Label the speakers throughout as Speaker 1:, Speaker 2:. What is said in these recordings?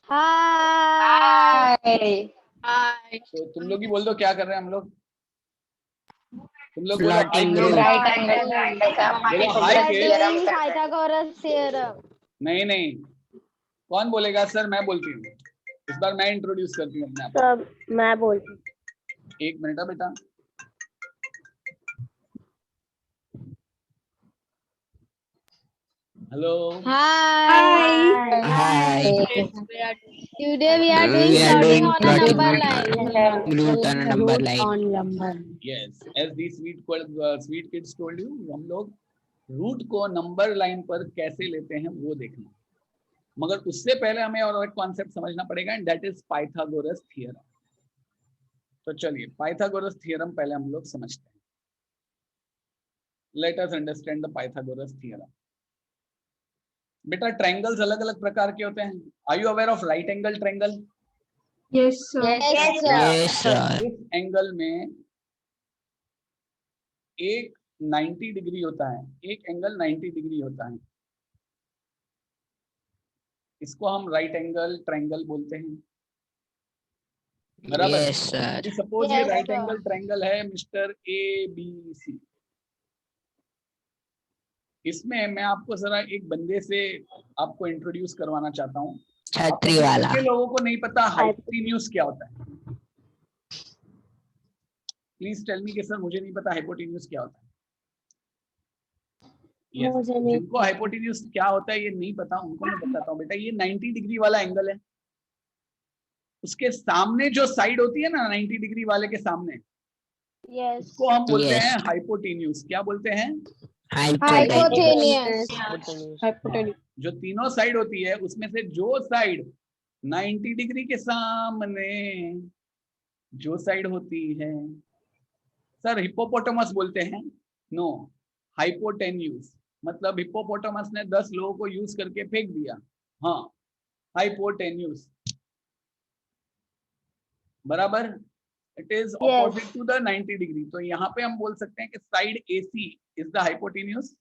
Speaker 1: हाय।
Speaker 2: हाय।
Speaker 3: तो तुम लोग ही बोल दो क्या कर रहे हैं हम लोग। तुम लोग बोलो हाई
Speaker 1: हम लोग
Speaker 3: बोलो।
Speaker 1: राइट एंगल ट्रायंगल का
Speaker 3: high
Speaker 1: theorem
Speaker 3: kids.
Speaker 2: Pythagoras theorem.
Speaker 3: नहीं नहीं, कौन बोलेगा? सर मैं बोलती हूँ, इस बार मैं इंट्रोड्यूस करती हूँ अपने आप
Speaker 4: सब मैं बोलती हूँ।
Speaker 3: को। एक मिनट है बेटा। Hello.
Speaker 2: Hi.
Speaker 1: Hi.
Speaker 2: Today we are doing plotting on a number line.
Speaker 1: Root on a number line.
Speaker 3: Yes, as the sweet kids told you, हम लोग रूट को नंबर लाइन पर कैसे लेते हैं वो देखना। मगर उससे पहले हमें और एक कॉन्सेप्ट समझना पड़ेगा, and that is Pythagoras theorem. तो चलिए पाइथागोरस थ्योरम पहले हम लोग समझते हैं। Let us understand the Pythagoras theorem. बेटा ट्रायंगल्स अलग अलग प्रकार के होते हैं। Are you aware of right angle triangle?
Speaker 2: Yes, sir.
Speaker 1: Yes, sir.
Speaker 3: इस एंगल में एक 90 डिग्री होता है, एक एंगल 90 डिग्री होता है। इसको हम राइट एंगल ट्रायंगल बोलते हैं, बराबर?
Speaker 1: Yes, sir.
Speaker 3: सपोज ये
Speaker 2: Yes,
Speaker 3: right
Speaker 2: sir.
Speaker 3: Angle triangle है मिस्टर ए बी सी। इसमें मैं आपको जरा एक बंदे से आपको इंट्रोड्यूस करवाना चाहता हूँ।
Speaker 1: छतरी वाला।
Speaker 3: कितने लोगों को नहीं पता हाइपोटेन्यूज क्या होता है? प्लीज टेल मी कि सर मुझे नहीं पता हाइपोटेन्यूज क्या होता है। Yes. जिनको हाइपोटेन्यूज क्या होता है ये नहीं पता उनको मैं बताता हूँ। बेटा ये 90 डिग्री वाला एंगल है, उसके सामने जो साइड होती है ना 90 डिग्री वाले के सामने,
Speaker 2: Yes.
Speaker 3: उसको हम बोलते
Speaker 1: Yes.
Speaker 3: हैं हाइपोटेन्यूज। क्या बोलते हैं?
Speaker 1: Hypotenuse.
Speaker 2: Hypotenuse.
Speaker 3: जो तीनों साइड होती है उसमें से जो साइड 90 डिग्री के सामने जो साइड होती है, सर हिप्पोपोटामस बोलते हैं? No, hypotenuse. मतलब हिप्पोपोटामस ने 10 लोगों को यूज करके फेंक दिया। हाँ, हाइपोटेन्यूज, बराबर। It is opposite to the 90 degree. तो यहाँ पे हम बोल सकते हैं कि side AC is the hypotenuse.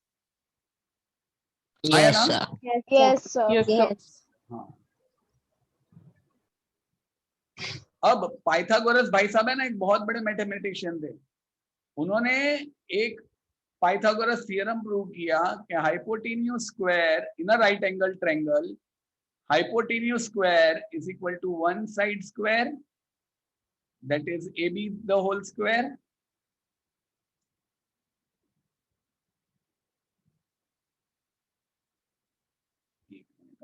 Speaker 1: Yes, sir.
Speaker 2: Yes, sir.
Speaker 4: Yes.
Speaker 3: हाँ। अब पाइथागोरस भाई साहब है ना, एक बहुत बड़े मैथमेटिशियन थे। उन्होंने एक पाइथागोरस थ्योरम प्रूव किया कि hypotenuse square in a right angle triangle, hypotenuse square is equal to one side square, that is AB the whole square,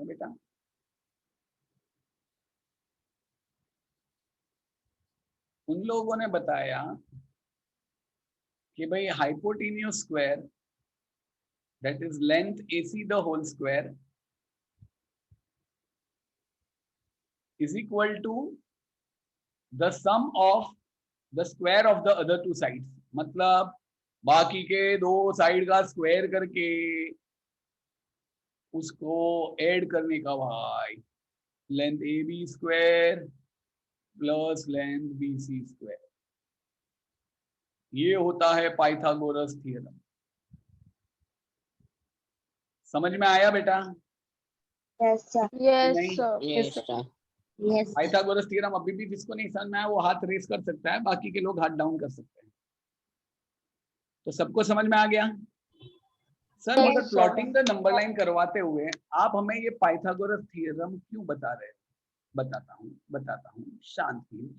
Speaker 3: बेटा। उन लोगों ने बताया कि भाई hypotenuse square that is length AC the whole square is equal to the sum of the square of the other two sides। मतलब बाकी के दो साइड का स्क्वायर करके उसको ऐड करने का भाई, length AB square plus length BC square, ये होता है पाइथागोरस थ्योरम। समझ में आया बेटा?
Speaker 4: Yes, sir.
Speaker 2: Yes,
Speaker 3: नहीं?
Speaker 2: sir.
Speaker 1: Yes, sir.
Speaker 4: Yes.
Speaker 3: Pythagoras theorem अभी भी जिसको नहीं समझ में आया वो हाथ रेस कर सकता है, बाकी के लोग हाथ डाउन कर सकते हैं। तो सबको समझ में आ गया? सर मगर प्लॉटिंग द नंबर लाइन करवाते हुए आप हमें ये पाइथागोरस थ्योरम क्यों बता रहे हैं? बताता हूँ, शांति।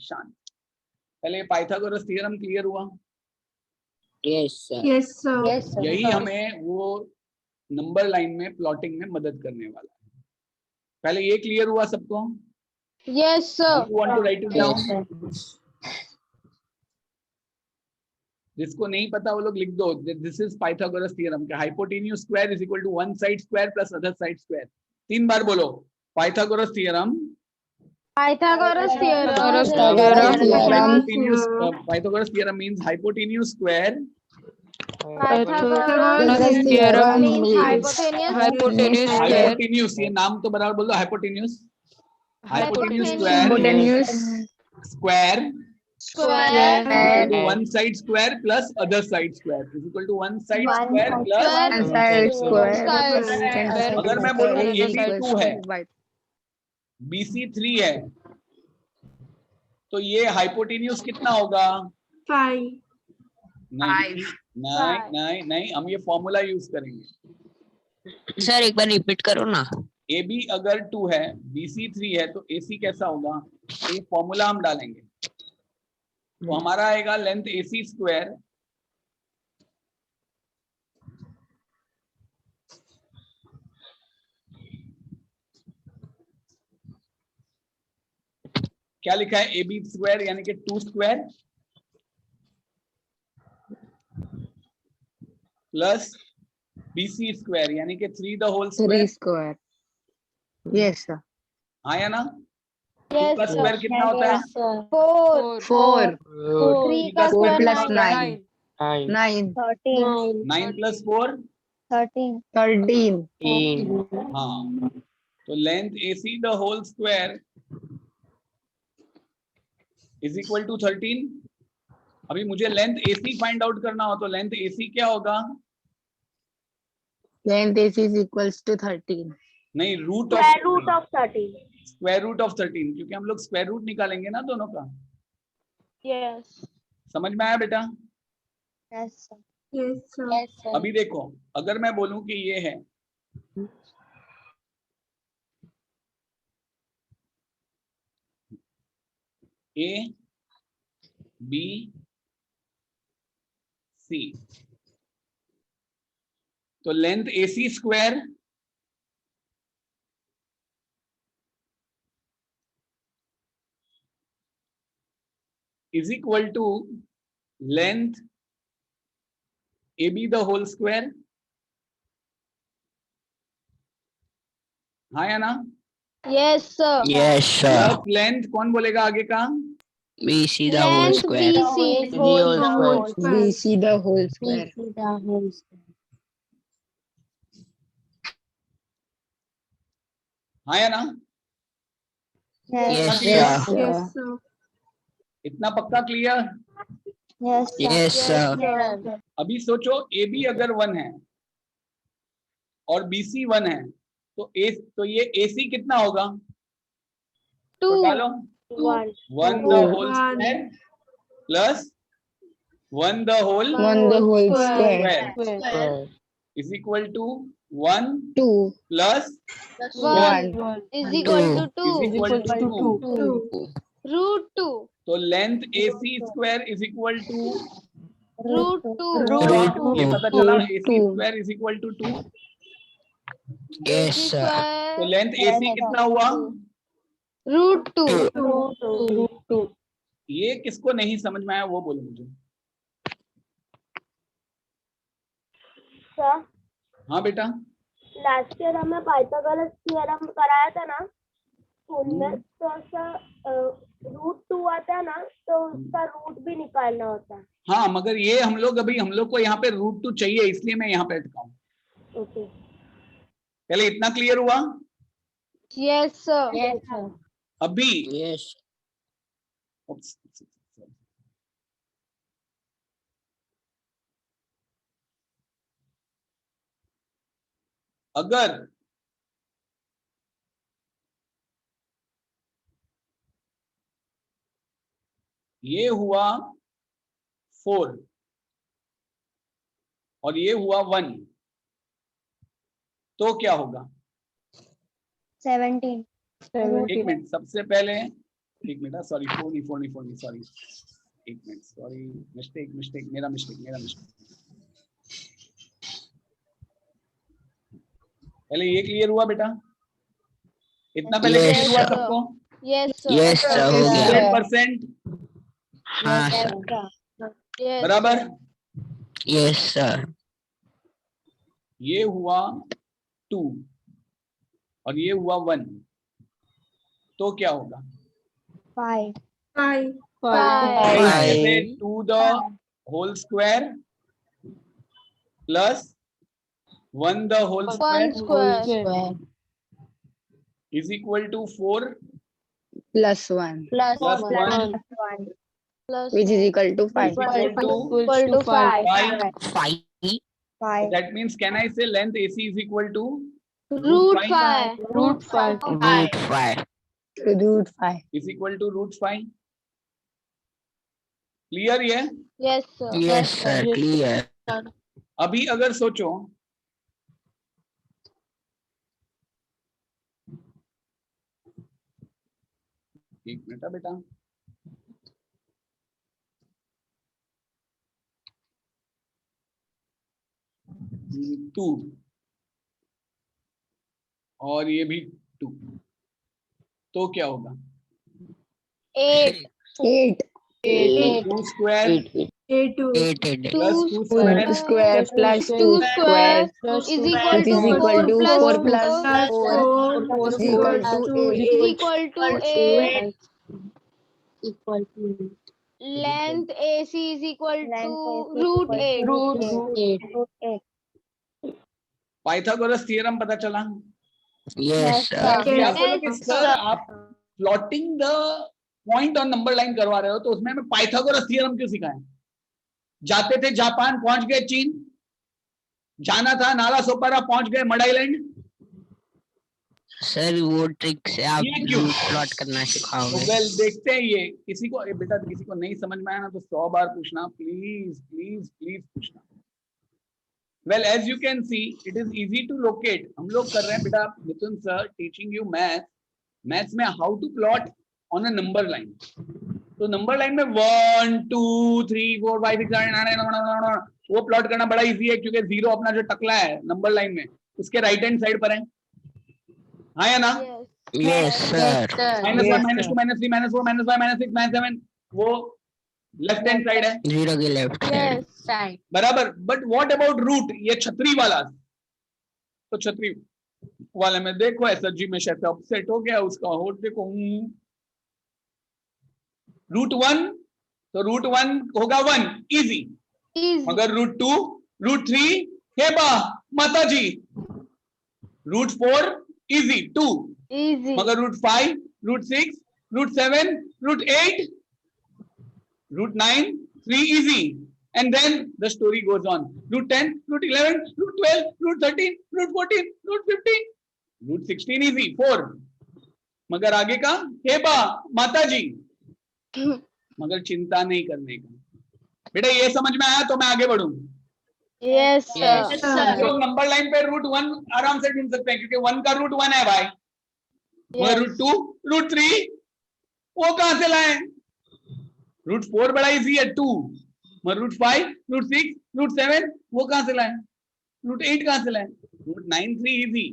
Speaker 3: पहले पाइथागोरस थ्योरम क्लियर हुआ?
Speaker 1: Yes, sir.
Speaker 2: Yes, sir.
Speaker 4: Yes, sir.
Speaker 3: यही हमें वो नंबर लाइन में प्लॉटिंग में मदद करने वाला है। पहले ये क्लियर हुआ सबको?
Speaker 2: Yes, sir.
Speaker 3: You want to write it
Speaker 4: Yes,
Speaker 3: down?
Speaker 4: sir.
Speaker 3: जिसको नहीं पता वो लोग लिख दो, दिस इज पाइथागोरस थ्योरम के hypotenuse square is equal to one side square plus other side square. 3 बार बोलो Pythagoras theorem.
Speaker 2: Pythagoras theorem.
Speaker 3: Pythagoras theorem means hypotenuse square
Speaker 2: Pythagoras theorem means hypotenuse square.
Speaker 3: hypotenuse, ये नाम तो बराबर बोल दो, hypotenuse
Speaker 2: Hypotenuse
Speaker 3: square one side square plus other side square is equal to one side square plus
Speaker 2: square.
Speaker 3: अगर मैं बोलूं AB 2 है BC 3 है, तो ये हाइपोटेन्यूज कितना होगा?
Speaker 5: 5.
Speaker 3: नहीं नहीं नहीं नहीं, हम ये फॉर्मूला यूज करेंगे।
Speaker 1: सर एक बार रिपीट करो ना।
Speaker 3: AB अगर 2 है, BC 3 है, तो AC कैसा होगा? तो ये फॉर्मूला हम डालेंगे, तो हमारा आएगा लेंथ AC स्क्वायर क्या लिखा है? AB स्क्वायर यानी कि 2 स्क्वायर प्लस BC स्क्वायर यानी कि 3 the whole square.
Speaker 6: square. Yes, sir.
Speaker 3: हाँ या ना?
Speaker 2: Yes,
Speaker 3: का
Speaker 2: sir.
Speaker 3: स्क्वायर कितना होता है?
Speaker 2: Yes, sir. 4.
Speaker 6: 4.
Speaker 2: 3
Speaker 3: का
Speaker 2: का
Speaker 6: 4
Speaker 2: square
Speaker 6: plus
Speaker 2: 9.
Speaker 6: 9. 9.
Speaker 4: 13.
Speaker 3: 9 प्लस 4,
Speaker 4: 13.
Speaker 6: 13.
Speaker 3: हाँ, तो length AC the whole square is equal to 13। अभी मुझे लेंथ AC फाइंड आउट करना हो तो लेंथ AC क्या होगा?
Speaker 6: Length AC is equals to 13.
Speaker 3: नहीं, root
Speaker 4: Square root of 13.
Speaker 3: Square root of 13, क्योंकि हम लोग स्क्वायर रूट निकालेंगे ना दोनों का।
Speaker 2: Yes.
Speaker 3: समझ में आया बेटा?
Speaker 4: Yes, sir.
Speaker 5: Yes, sir.
Speaker 2: Yes, sir.
Speaker 3: अभी देखो, अगर मैं बोलूं कि ये है A B C, तो length AC square is equal to length AB the whole square. हाँ या ना?
Speaker 2: Yes, sir.
Speaker 1: Yes sir.
Speaker 3: Plus length कौन बोलेगा आगे का?
Speaker 1: BC the whole
Speaker 2: Length
Speaker 1: square.
Speaker 2: BC.
Speaker 5: Whole square.
Speaker 6: BC the whole square.
Speaker 3: हाँ या ना?
Speaker 1: Yes
Speaker 6: Yes,
Speaker 1: sir.
Speaker 5: Yes,
Speaker 6: sir.
Speaker 5: sir.
Speaker 3: इतना पक्का clear?
Speaker 4: Yes, sir.
Speaker 1: Yes sir.
Speaker 2: Sir.
Speaker 3: अभी सोचो AB अगर 1 है और BC 1 है, तो ये AC कितना होगा? तो
Speaker 2: 2.
Speaker 3: डालो
Speaker 4: 1.
Speaker 3: 1 the
Speaker 6: Two.
Speaker 3: Whole square plus 1 the whole
Speaker 6: 1 the whole
Speaker 2: Square.
Speaker 6: square.
Speaker 2: Square.
Speaker 3: Is equal to 1
Speaker 6: 2.
Speaker 3: Plus
Speaker 2: 1
Speaker 6: 1.
Speaker 2: is equal to 2.
Speaker 3: Is equal to 2।
Speaker 5: 2.
Speaker 2: Root 2.
Speaker 3: तो length AC square is equal to,
Speaker 2: Root 2.
Speaker 1: Root
Speaker 3: ये
Speaker 1: 2।
Speaker 3: पता चला
Speaker 6: Root
Speaker 3: AC
Speaker 6: 2.
Speaker 3: Square is equal to 2।
Speaker 1: Yes
Speaker 2: AC
Speaker 1: sir.
Speaker 3: तो
Speaker 2: square.
Speaker 3: Length AC कितना हुआ?
Speaker 2: Root 2.
Speaker 6: Root 2.
Speaker 3: ये किसको नहीं समझ में आया वो बोलो मुझे।
Speaker 4: Sir,
Speaker 3: हाँ बेटा,
Speaker 4: लास्ट ईयर हमें पाइथागोरस थ्योरम कराया था ना, उनमें तो सर रूट 2 आता है ना, तो उसका रूट भी निकालना होता है।
Speaker 3: हाँ मगर ये हम लोग को यहाँ पे रूट 2 चाहिए, इसलिए मैं यहाँ पे अटका हूँ।
Speaker 4: ओके।
Speaker 3: पहले इतना क्लियर हुआ?
Speaker 2: Yes, sir.
Speaker 4: Yes, sir.
Speaker 3: अभी
Speaker 1: यस
Speaker 3: अगर ये हुआ 4 और ये हुआ 1, तो क्या होगा?
Speaker 4: 17.
Speaker 3: एक मिनट, सबसे पहले एक मिनट, सॉरी 4 नहीं सॉरी, एक मिनट, सॉरी, मिस्टेक, मेरा मिस्टेक। पहले ये क्लियर हुआ बेटा? इतना पहले
Speaker 1: Yes,
Speaker 3: क्लियर हुआ
Speaker 2: sir.
Speaker 3: सबको?
Speaker 2: Yes, sir.
Speaker 1: यस सर हो गया।
Speaker 3: 100%
Speaker 1: हाँ सर।
Speaker 2: Yes.
Speaker 3: बराबर?
Speaker 1: Yes sir.
Speaker 3: ये हुआ 2 और ये हुआ 1, तो क्या होगा?
Speaker 4: 5.
Speaker 5: 5.
Speaker 2: 5.
Speaker 3: 2 the whole square plus 1 the whole
Speaker 2: 1
Speaker 3: square
Speaker 2: square.
Speaker 3: Is equal to 4
Speaker 6: Plus 1.
Speaker 2: Plus
Speaker 3: plus 1
Speaker 4: 1.
Speaker 2: Plus
Speaker 6: Which is equal to 5.
Speaker 2: equal to 5.
Speaker 3: 5.
Speaker 1: 5
Speaker 4: 5.
Speaker 3: That means can I say length AC is equal to
Speaker 2: Root 5.
Speaker 5: Root 5.
Speaker 1: Root 5।
Speaker 6: √5.
Speaker 3: Is equal to √5. Clear ये?
Speaker 2: Yes, sir.
Speaker 1: Yes, sir. Clear.
Speaker 3: अभी अगर सोचो एक minute बेटा, to और ये भी 2, तो क्या होगा?
Speaker 2: 8.
Speaker 6: 8.
Speaker 3: 2 square
Speaker 5: 8.
Speaker 1: 8.
Speaker 3: Plus 2
Speaker 2: 2
Speaker 3: square
Speaker 6: square plus
Speaker 2: 2
Speaker 6: 2
Speaker 2: square
Speaker 6: square
Speaker 2: is
Speaker 6: is
Speaker 2: equal to
Speaker 6: equal
Speaker 2: 4
Speaker 6: to
Speaker 2: plus
Speaker 6: 4
Speaker 2: 2
Speaker 6: plus
Speaker 5: Plus
Speaker 6: 4
Speaker 5: 4
Speaker 6: is equal to 8.
Speaker 2: is equal to 8. Length AC is equal to √8.
Speaker 3: Pythagoras theorem पता चला?
Speaker 1: Yes, sir.
Speaker 3: अभी
Speaker 5: Yes,
Speaker 3: आपको लगे
Speaker 5: sir.
Speaker 3: Sir आप plotting the point on number line करवा रहे हो तो उसमें हमें पाइथागोरस थ्योरम क्यों सिखाएं? जाते थे जापान, पहुंच गए चीन, जाना था नाला सोपारा, पहुंच गए मड आइलैंड.
Speaker 1: सर वो ट्रिक से आप
Speaker 3: ये क्यों?
Speaker 1: रूट प्लॉट करना सिखाओगे.
Speaker 3: वेल देखते हैं ये किसी को बेटा किसी को नहीं समझ में आया ना तो 100 बार पूछना, प्लीज प्लीज प्लीज पूछना. Well as you can see it is easy to locate. हम लोग कर रहे हैं बेटा, Mithun sir teaching you maths में how to plot on a number line. तो नंबर लाइन में 1 2 3 4 5 6 7 8 9 वो प्लॉट करना बड़ा इजी है क्योंकि जीरो अपना जो टकला है नंबर लाइन में उसके राइट हैंड साइड पर है. हाँ या ना?
Speaker 1: Yes, sir.
Speaker 3: -1 -2 -3 -4 -5 -6 -7 वो लेफ्ट हैंड साइड है.
Speaker 1: जीरो की लेफ्ट साइड.
Speaker 3: बराबर. But what about root? ये छतरी वाला. तो छतरी वाले में देखो एसएचजी में शायद अपसेट हो गया उसका होट देखो. √1 तो √1 होगा 1 इजी. मगर √2 √3 हे बा माता जी. √4 इजी 2 मगर √5 √6 √7 √8 √9 3 easy. And then the story goes on. √10 √11 √12 √13 √14 √15 √16 easy 4. मगर आगे का हे बा माता जी. मगर चिंता नहीं करने का. बेटा ये समझ में आया तो मैं आगे बढ़ूं.
Speaker 2: Yes,
Speaker 1: Yes,
Speaker 2: sir.
Speaker 3: तो नंबर लाइन पे √1 आराम से ढूंढ सकते हैं क्योंकि 1 का √1 है भाई. मगर √2 √3 वो कहां से लाए? √4 बड़ा इजी है 2. मगर √5 √6 √7 वो कहां से लाए? √8 कहां से लाए? √9 3 इजी.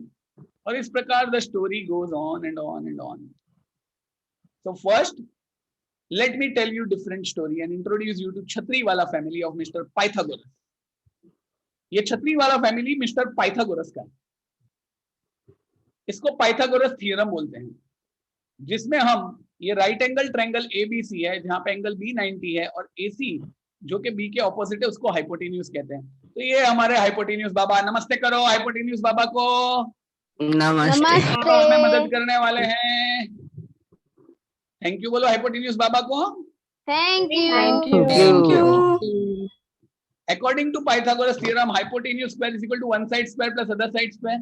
Speaker 3: और इस प्रकार the story goes on and on and on. So first let me tell you different story and introduce you to छतरी वाला family of Mr. Pythagoras. ये छतरी वाला फैमिली मिस्टर पाइथागोरस का है. इसको पाइथागोरस थ्योरम बोलते हैं जिसमें हम ये राइट एंगल ट्रायंगल एबीसी है जहां पे एंगल बी 90 है और एसी जो कि बी के ऑपोजिट है उसको हाइपोटेन्यूज कहते हैं. तो ये हमारे हाइपोटेन्यूज बाबा, नमस्ते करो हाइपोटेन्यूज बाबा को.
Speaker 1: नमस्ते.
Speaker 3: हमें मदद करने वाले हैं. थैंक यू बोलो हाइपोटेन्यूज बाबा को.
Speaker 2: Thank you.
Speaker 1: Thank you.
Speaker 3: According to Pythagoras theorem, hypotenuse square is equal to one side square plus other side square.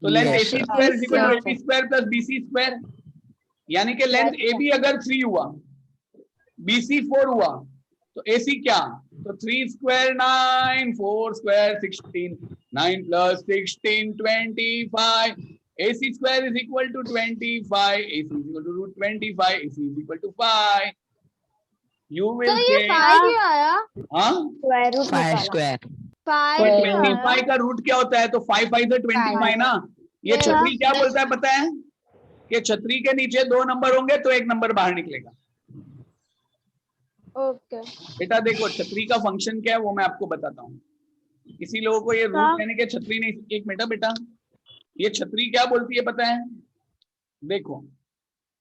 Speaker 3: तो length
Speaker 1: Yes,
Speaker 3: AC
Speaker 1: sir.
Speaker 3: square is equal to AB square plus BC square. यानी कि length AB अगर 3 हुआ, BC 4 हुआ, तो AC क्या? तो 3 square 9, 4 square 16, 9 plus 16 25. AC square is equal to 25. AC is equal to √25. AC is equal to 5. You will
Speaker 2: तो ये
Speaker 3: say,
Speaker 2: 5 ही आया.
Speaker 3: हाँ?
Speaker 1: Five square.
Speaker 2: 5
Speaker 3: तो
Speaker 2: ही आया.
Speaker 3: 25 का रूट क्या होता है? तो 5 5 से 25 ना. ये
Speaker 2: Yes.
Speaker 3: छतरी क्या बोलता है पता है? कि छतरी के नीचे 2 नंबर होंगे तो 1 नंबर बाहर निकलेगा.
Speaker 2: Okay.
Speaker 3: बेटा देखो छतरी का फंक्शन क्या है वो मैं आपको बताता हूँ. किसी लोगों को ये रूट लेने के छतरी नहीं. एक मिनट बेटा, ये छतरी क्या बोलती है पता है? देखो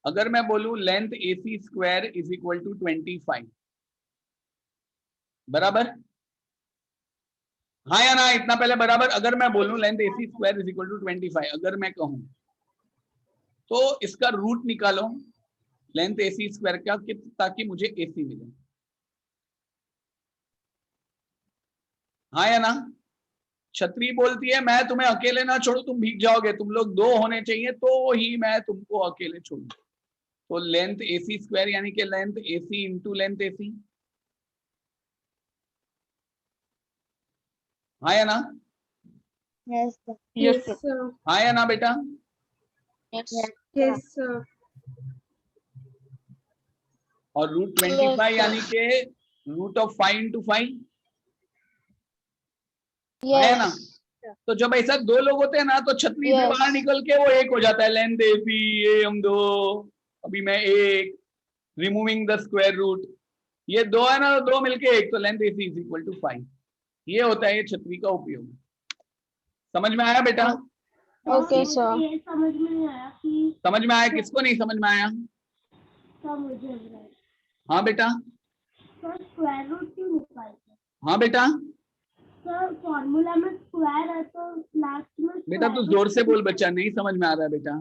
Speaker 3: अगर मैं बोलूं length AC square is equal to 25, बराबर? हाँ या ना? इतना पहले बराबर. अगर मैं बोलूं length AC square is equal to 25, अगर मैं कहूं तो इसका रूट निकालो लेंथ AC स्क्वायर का ताकि मुझे AC मिले. हाँ या ना? छतरी बोलती है मैं तुम्हें अकेले ना छोड़ू, तुम भीग जाओगे, तुम लोग 2 होने चाहिए तो ही मैं तुमको अकेले छोड़ू। तो लेंथ AC स्क्वायर यानी कि length AC into length AC, हाँ या ना?
Speaker 4: Yes, sir.
Speaker 6: Yes,
Speaker 5: Yes,
Speaker 6: sir.
Speaker 5: sir.
Speaker 3: हाँ या ना बेटा?
Speaker 5: Yes, sir.
Speaker 3: और रूट 25 यानी कि रूट ऑफ 5 इंटू 5, है ना? तो जब ऐसा 2 लोग होते हैं ना तो छतरी से
Speaker 2: Yes.
Speaker 3: बाहर निकल के वो 1 हो जाता है, लेंथ AC, ये हम 2, अभी मैं 1, रिमूविंग द स्क्वायर रूट, ये 2 है ना, 2 मिलके 1, तो length AC is equal to 5। ये होता है ये छतरी का उपयोग। समझ में आया बेटा?
Speaker 2: Okay,
Speaker 4: मुझे
Speaker 2: sir.
Speaker 4: ये समझ में नहीं आया कि
Speaker 3: समझ में आया? किसको नहीं समझ में आया?
Speaker 4: सर मुझे लग रहा है
Speaker 3: हाँ बेटा,
Speaker 4: सर स्क्वायर रूट क्यों निकालते हैं?
Speaker 3: हाँ बेटा,
Speaker 4: सर फॉर्मूला में स्क्वायर है तो लास्ट में
Speaker 3: बेटा तू
Speaker 4: square
Speaker 3: जोर से
Speaker 4: root-
Speaker 3: बोल, बच्चा नहीं समझ में आ रहा है बेटा।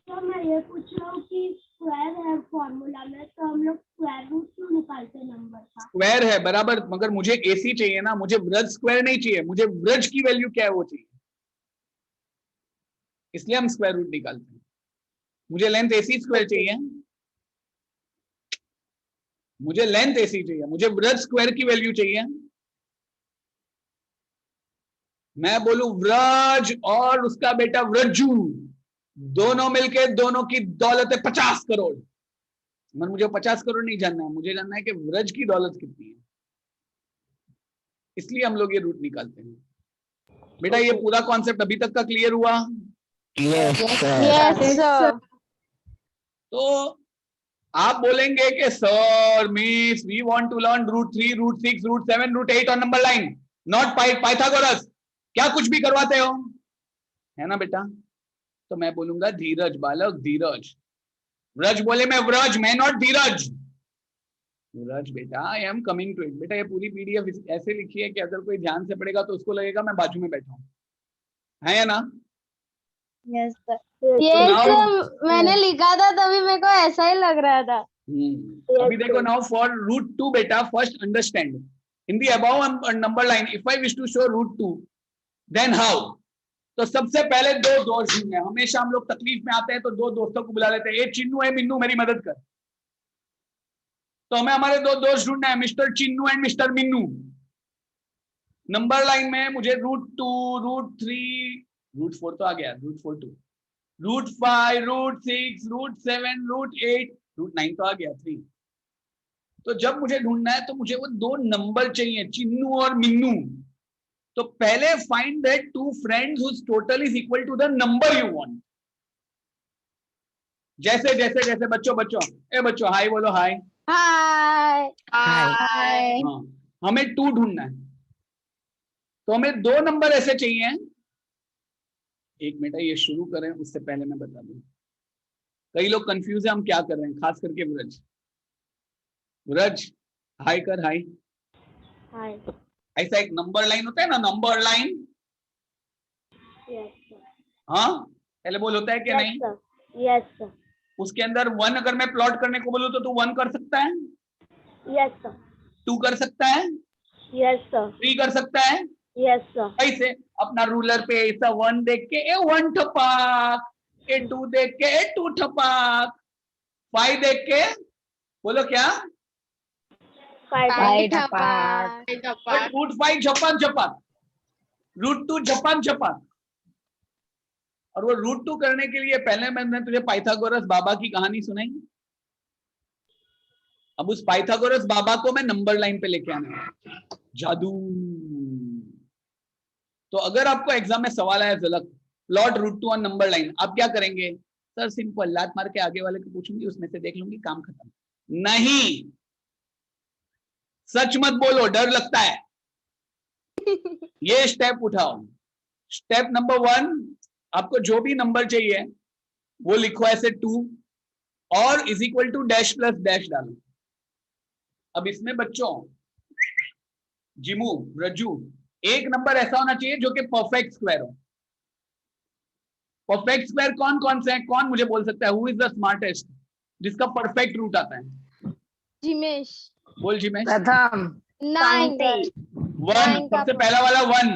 Speaker 4: सर मैं ये पूछ रहा हूँ कि स्क्वायर है फॉर्मूला में तो हम लोग स्क्वायर रूट क्यों निकालते हैं नंबर का?
Speaker 3: स्क्वायर है बराबर, मगर मुझे AC चाहिए ना, मुझे व्रज स्क्वायर नहीं चाहिए, मुझे व्रज की वैल्यू क्या है वो चाहिए, इसलिए हम स्क्वायर रूट निकालते हैं। मुझे लेंथ AC स्क्वायर चाहिए, मुझे लेंथ AC चाहिए, मुझे व्रज स्क्वायर की वैल्यू चाहिए। मैं बोलूं व्रज और उसका बेटा व्रजू, दोनों मिलके दोनों की दौलत है 50 करोड़, मगर मुझे 50 करोड़ नहीं जानना है, मुझे जानना है कि व्रज की दौलत कितनी है, इसलिए हम लोग ये रूट निकालते हैं। बेटा ये पूरा कॉन्सेप्ट अभी तक का क्लियर हुआ?
Speaker 1: Yes, sir.
Speaker 2: Yes,
Speaker 5: Yes,
Speaker 2: sir.
Speaker 5: sir.
Speaker 3: तो आप बोलेंगे कि sir miss we want to learn root 3, root 6, root 7, root 8 on number line, not Pythagoras, क्या कुछ भी करवाते हो, है ना बेटा? तो मैं बोलूंगा धीरज बालक, धीरज। व्रज बोले मैं व्रज, मैं नॉट धीरज। व्रज बेटा, I am coming to it. बेटा ये पूरी PDF ऐसे लिखी है कि अगर कोई ध्यान से पढ़ेगा तो उसको लगेगा मैं बाजू में बैठा हूं, है या ना?
Speaker 4: Yes, sir.
Speaker 2: Yes,
Speaker 3: now-
Speaker 2: sir. मैंने लिखा था तभी मेरे को ऐसा ही लग रहा था.
Speaker 3: अभी देखो, नाउ फॉर रूट 2 बेटा, first understand in the above number line if I wish to show root 2 then how. तो सबसे पहले 2 दोस्त ढूंढने। हमेशा हम लोग तकलीफ में आते हैं तो 2 दोस्तों को बुला लेते हैं, ए चिन्नू है मिन्नू मेरी मदद कर। तो हमें हमारे 2 दोस्त ढूंढना है, mister Chinnu and mister Minnu. Number line में मुझे रूट 2, रूट 3, रूट 4 तो आ गया, root 4 2, root 5, root 6, root 7, root 8, root 9 तो आ गया 3। तो जब मुझे ढूंढना है तो मुझे वो 2 नंबर चाहिए, चिन्नू और मिन्नू। तो पहले find that 2 friends whose total is equal to the number you want। जैसे जैसे जैसे बच्चों हाय बोलो, हाय।
Speaker 2: Hi.
Speaker 1: Hi.
Speaker 3: हाँ, हमें 2 ढूंढना है, तो हमें 2 नंबर ऐसे चाहिए। एक मिनट ये शुरू करें उससे पहले मैं बता दूं, कई लोग कंफ्यूज है हम क्या कर रहे हैं, खास करके व्रज। व्रज हाय कर, हाय।
Speaker 4: Hi.
Speaker 3: ऐसा एक नंबर लाइन होता है ना, नंबर लाइन।
Speaker 4: Yes, sir.
Speaker 3: हाँ पहले बोल होता है कि
Speaker 4: Yes,
Speaker 3: नहीं?
Speaker 4: sir. Yes, sir.
Speaker 3: उसके अंदर 1 अगर मैं प्लॉट करने को बोलूं तो तू 1 कर सकता है,
Speaker 4: Yes, sir.
Speaker 3: 2 कर सकता है,
Speaker 4: Yes, sir.
Speaker 3: 3 कर सकता है।
Speaker 4: Yes, sir.
Speaker 3: ऐसे अपना रूलर पे ऐसा 1 देख के ए 1 ठपाक, ए 2 देख के ए 2 ठपाक, 5 देख के बोलो क्या,
Speaker 4: Five.
Speaker 6: Five
Speaker 2: ठपाक.
Speaker 3: बट रूट 5 झपाक झपाक, रूट 2 झपाक झपाक। और वो रूट 2 करने के लिए पहले मैंने तुझे पाइथागोरस बाबा की कहानी सुनाई। अब उस पाइथागोरस बाबा को मैं नंबर लाइन पे लेके आना है, जादू। तो अगर आपको एग्जाम में सवाल आया Jhalak plot root 2 on number line, आप क्या करेंगे? सर सिंपल, लात मार के आगे वाले को पूछूंगी, उसमें से देख लूंगी, काम खत्म। नहीं, सच मत बोलो, डर लगता है। ये स्टेप उठाओ। स्टेप नंबर 1, आपको जो भी नंबर चाहिए वो लिखो ऐसे 2 और is equal to dash plus dash डालो। अब इसमें बच्चों जिमू, रज्जू, एक नंबर ऐसा होना चाहिए जो कि परफेक्ट स्क्वायर हो। परफेक्ट स्क्वायर कौन कौन से हैं? कौन मुझे बोल सकता है? हु इज द स्मार्टेस्ट जिसका परफेक्ट रूट आता है?
Speaker 2: जिमेश.
Speaker 3: बोल जिमेश।
Speaker 6: प्रथम
Speaker 2: 9.
Speaker 3: 1, सबसे पहला वाला 1,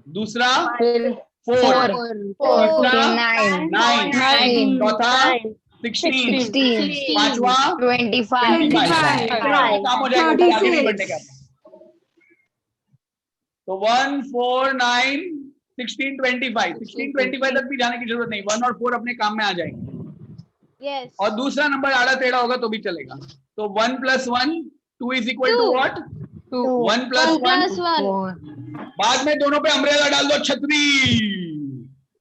Speaker 3: दूसरा
Speaker 6: फिर
Speaker 3: 4, तीसरा
Speaker 6: 9,
Speaker 3: 9, चौथा
Speaker 4: 9,
Speaker 3: 16,
Speaker 6: 16,
Speaker 3: पांचवा
Speaker 6: 25,
Speaker 3: 25, काम हो जाएगा, ऊपर आगे नहीं बढ़ने का। तो 1, 4, 9, 16, 25, 16, 25 तक भी जाने की जरूरत नहीं, 1 और 4 अपने काम में आ जाएंगे।
Speaker 2: Yes.
Speaker 3: और दूसरा नंबर आड़ा टेढ़ा होगा तो भी चलेगा। तो 1 + 1 2 इज इक्वल टू व्हाट? 1 + 1
Speaker 2: 1 + 1.
Speaker 3: बाद में दोनों पे अम्ब्रेला डाल दो, छतरी,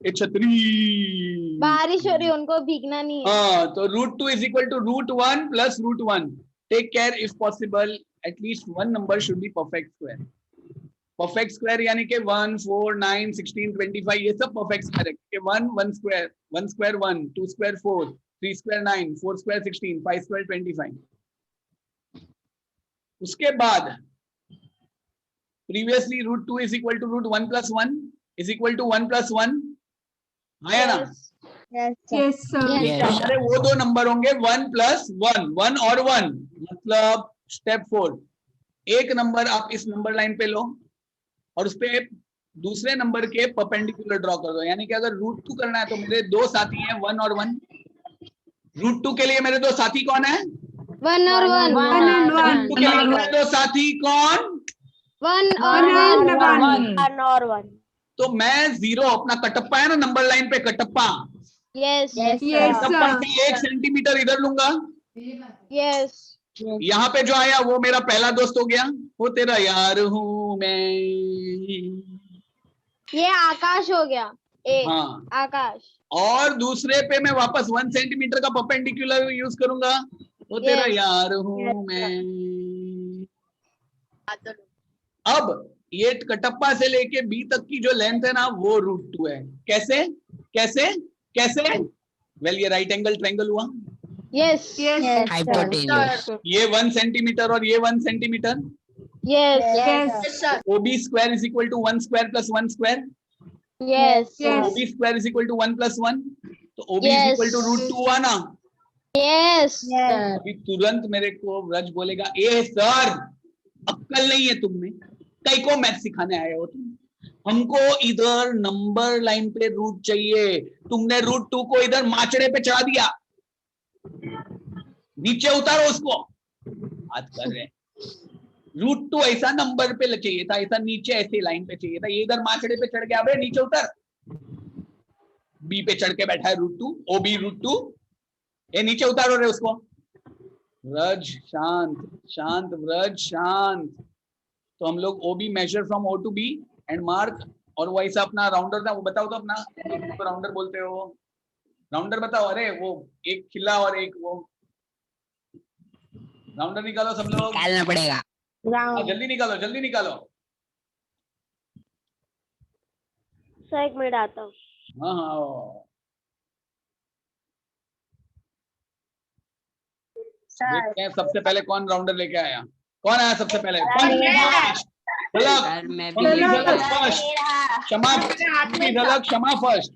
Speaker 3: ये छतरी।
Speaker 2: बारिश हो रही है, उनको भीगना नहीं है.
Speaker 3: हाँ, तो √2 is equal to √1 + √1. Take care, if possible at least one number should be perfect square. Perfect square यानी कि 1, 4, 9, 16, 25 ये सब परफेक्ट स्क्वायर है। 1 1 square, 1 square 1, 2 square 4, 3 square 9, 4 square 16, 5 square 25। उसके बाद previously √2 is equal to √1 + 1 is equal to 1 + 1 है ना?
Speaker 5: Yes, sir.
Speaker 1: Yes.
Speaker 3: हमारे वो दो नंबर होंगे 1 + 1, 1 और 1, मतलब स्टेप 4 एक नंबर आप इस नंबर लाइन पे लो और उस पे दूसरे नंबर के परपेंडिकुलर ड्रॉ कर दो। यानी कि अगर √2 करना है तो मेरे दो साथी हैं 1 और 1। √2 के लिए मेरे दो साथी कौन है?
Speaker 2: 1 और 1.
Speaker 5: 1 and 1.
Speaker 3: √2 के लिए मेरे दो साथी कौन?
Speaker 2: 1
Speaker 5: 1
Speaker 2: और
Speaker 5: and
Speaker 2: 1.
Speaker 5: 1.
Speaker 4: 1 और 1,
Speaker 3: तो मैं 0 अपना कटप्पा है ना नंबर लाइन पे, Kattappa,
Speaker 2: Yes.
Speaker 5: Yes,
Speaker 3: Kattappa
Speaker 5: sir.
Speaker 3: से 1 सेंटीमीटर इधर लूंगा।
Speaker 2: Yes.
Speaker 3: यहाँ पे जो आया वो मेरा पहला दोस्त हो गया, वो तेरा यार हूं मैं।
Speaker 2: ये आकाश हो गया. एक
Speaker 3: हाँ,
Speaker 2: आकाश.
Speaker 3: और दूसरे पे मैं वापस 1 सेंटीमीटर का परपेंडिकुलर यूज करूंगा, वो तेरा
Speaker 2: Yes.
Speaker 3: यार हूं मैं। अब ये कटप्पा से लेके बी तक की जो लेंथ है ना वो √2 है। कैसे कैसे कैसे? वेल ये राइट एंगल ट्रायंगल हुआ।
Speaker 2: Yes.
Speaker 5: Yes.
Speaker 1: Hypotenuse.
Speaker 3: ये 1 सेंटीमीटर और ये 1 centimetre.
Speaker 2: Yes.
Speaker 5: Yes.
Speaker 3: OB square is equal to 1 square + 1 square.
Speaker 2: Yes.
Speaker 5: Yes.
Speaker 3: OB square is equal to 1 + 1, तो OB is
Speaker 2: Yes.
Speaker 3: Equal to √2 हुआ ना।
Speaker 2: Yes.
Speaker 3: अभी तुरंत मेरे को व्रज बोलेगा, ए सर अक्कल नहीं है तुम में, कई को मैथ सिखाने आए हो तुम, हमको इधर नंबर लाइन पे रूट चाहिए, तुमने √2 को इधर माचड़े पे चढ़ा दिया, नीचे उतारो उसको। बात कर रहे हैं √2 ऐसा नंबर पे चाहिए था, ऐसा नीचे ऐसे लाइन पे चाहिए था, ये इधर माचड़े पे चढ़ गया, अबे नीचे उतर। बी पे चढ़ के बैठा है √2, OB √2, ये नीचे उतारो रे उसको। व्रज शांत शांत, व्रज शांत। तो हम लोग OB measure from O to B and mark, और वो ऐसा अपना राउंडर था, वो बताओ तो अपना, तो राउंडर बोलते हो, राउंडर बताओ। अरे वो एक खिला और एक वो, राउंडर निकालो सब लोग।
Speaker 1: निकालना पड़ेगा।
Speaker 3: जल्दी निकालो जल्दी निकालो।
Speaker 4: सर 1 मिनट आता हूँ।
Speaker 3: हाँ हाँ, देखते हैं सबसे पहले कौन राउंडर लेके आया। कौन आया सबसे पहले?
Speaker 1: सर मैं भी लेके
Speaker 3: फर्स्ट, क्षमा झलक, क्षमा फर्स्ट,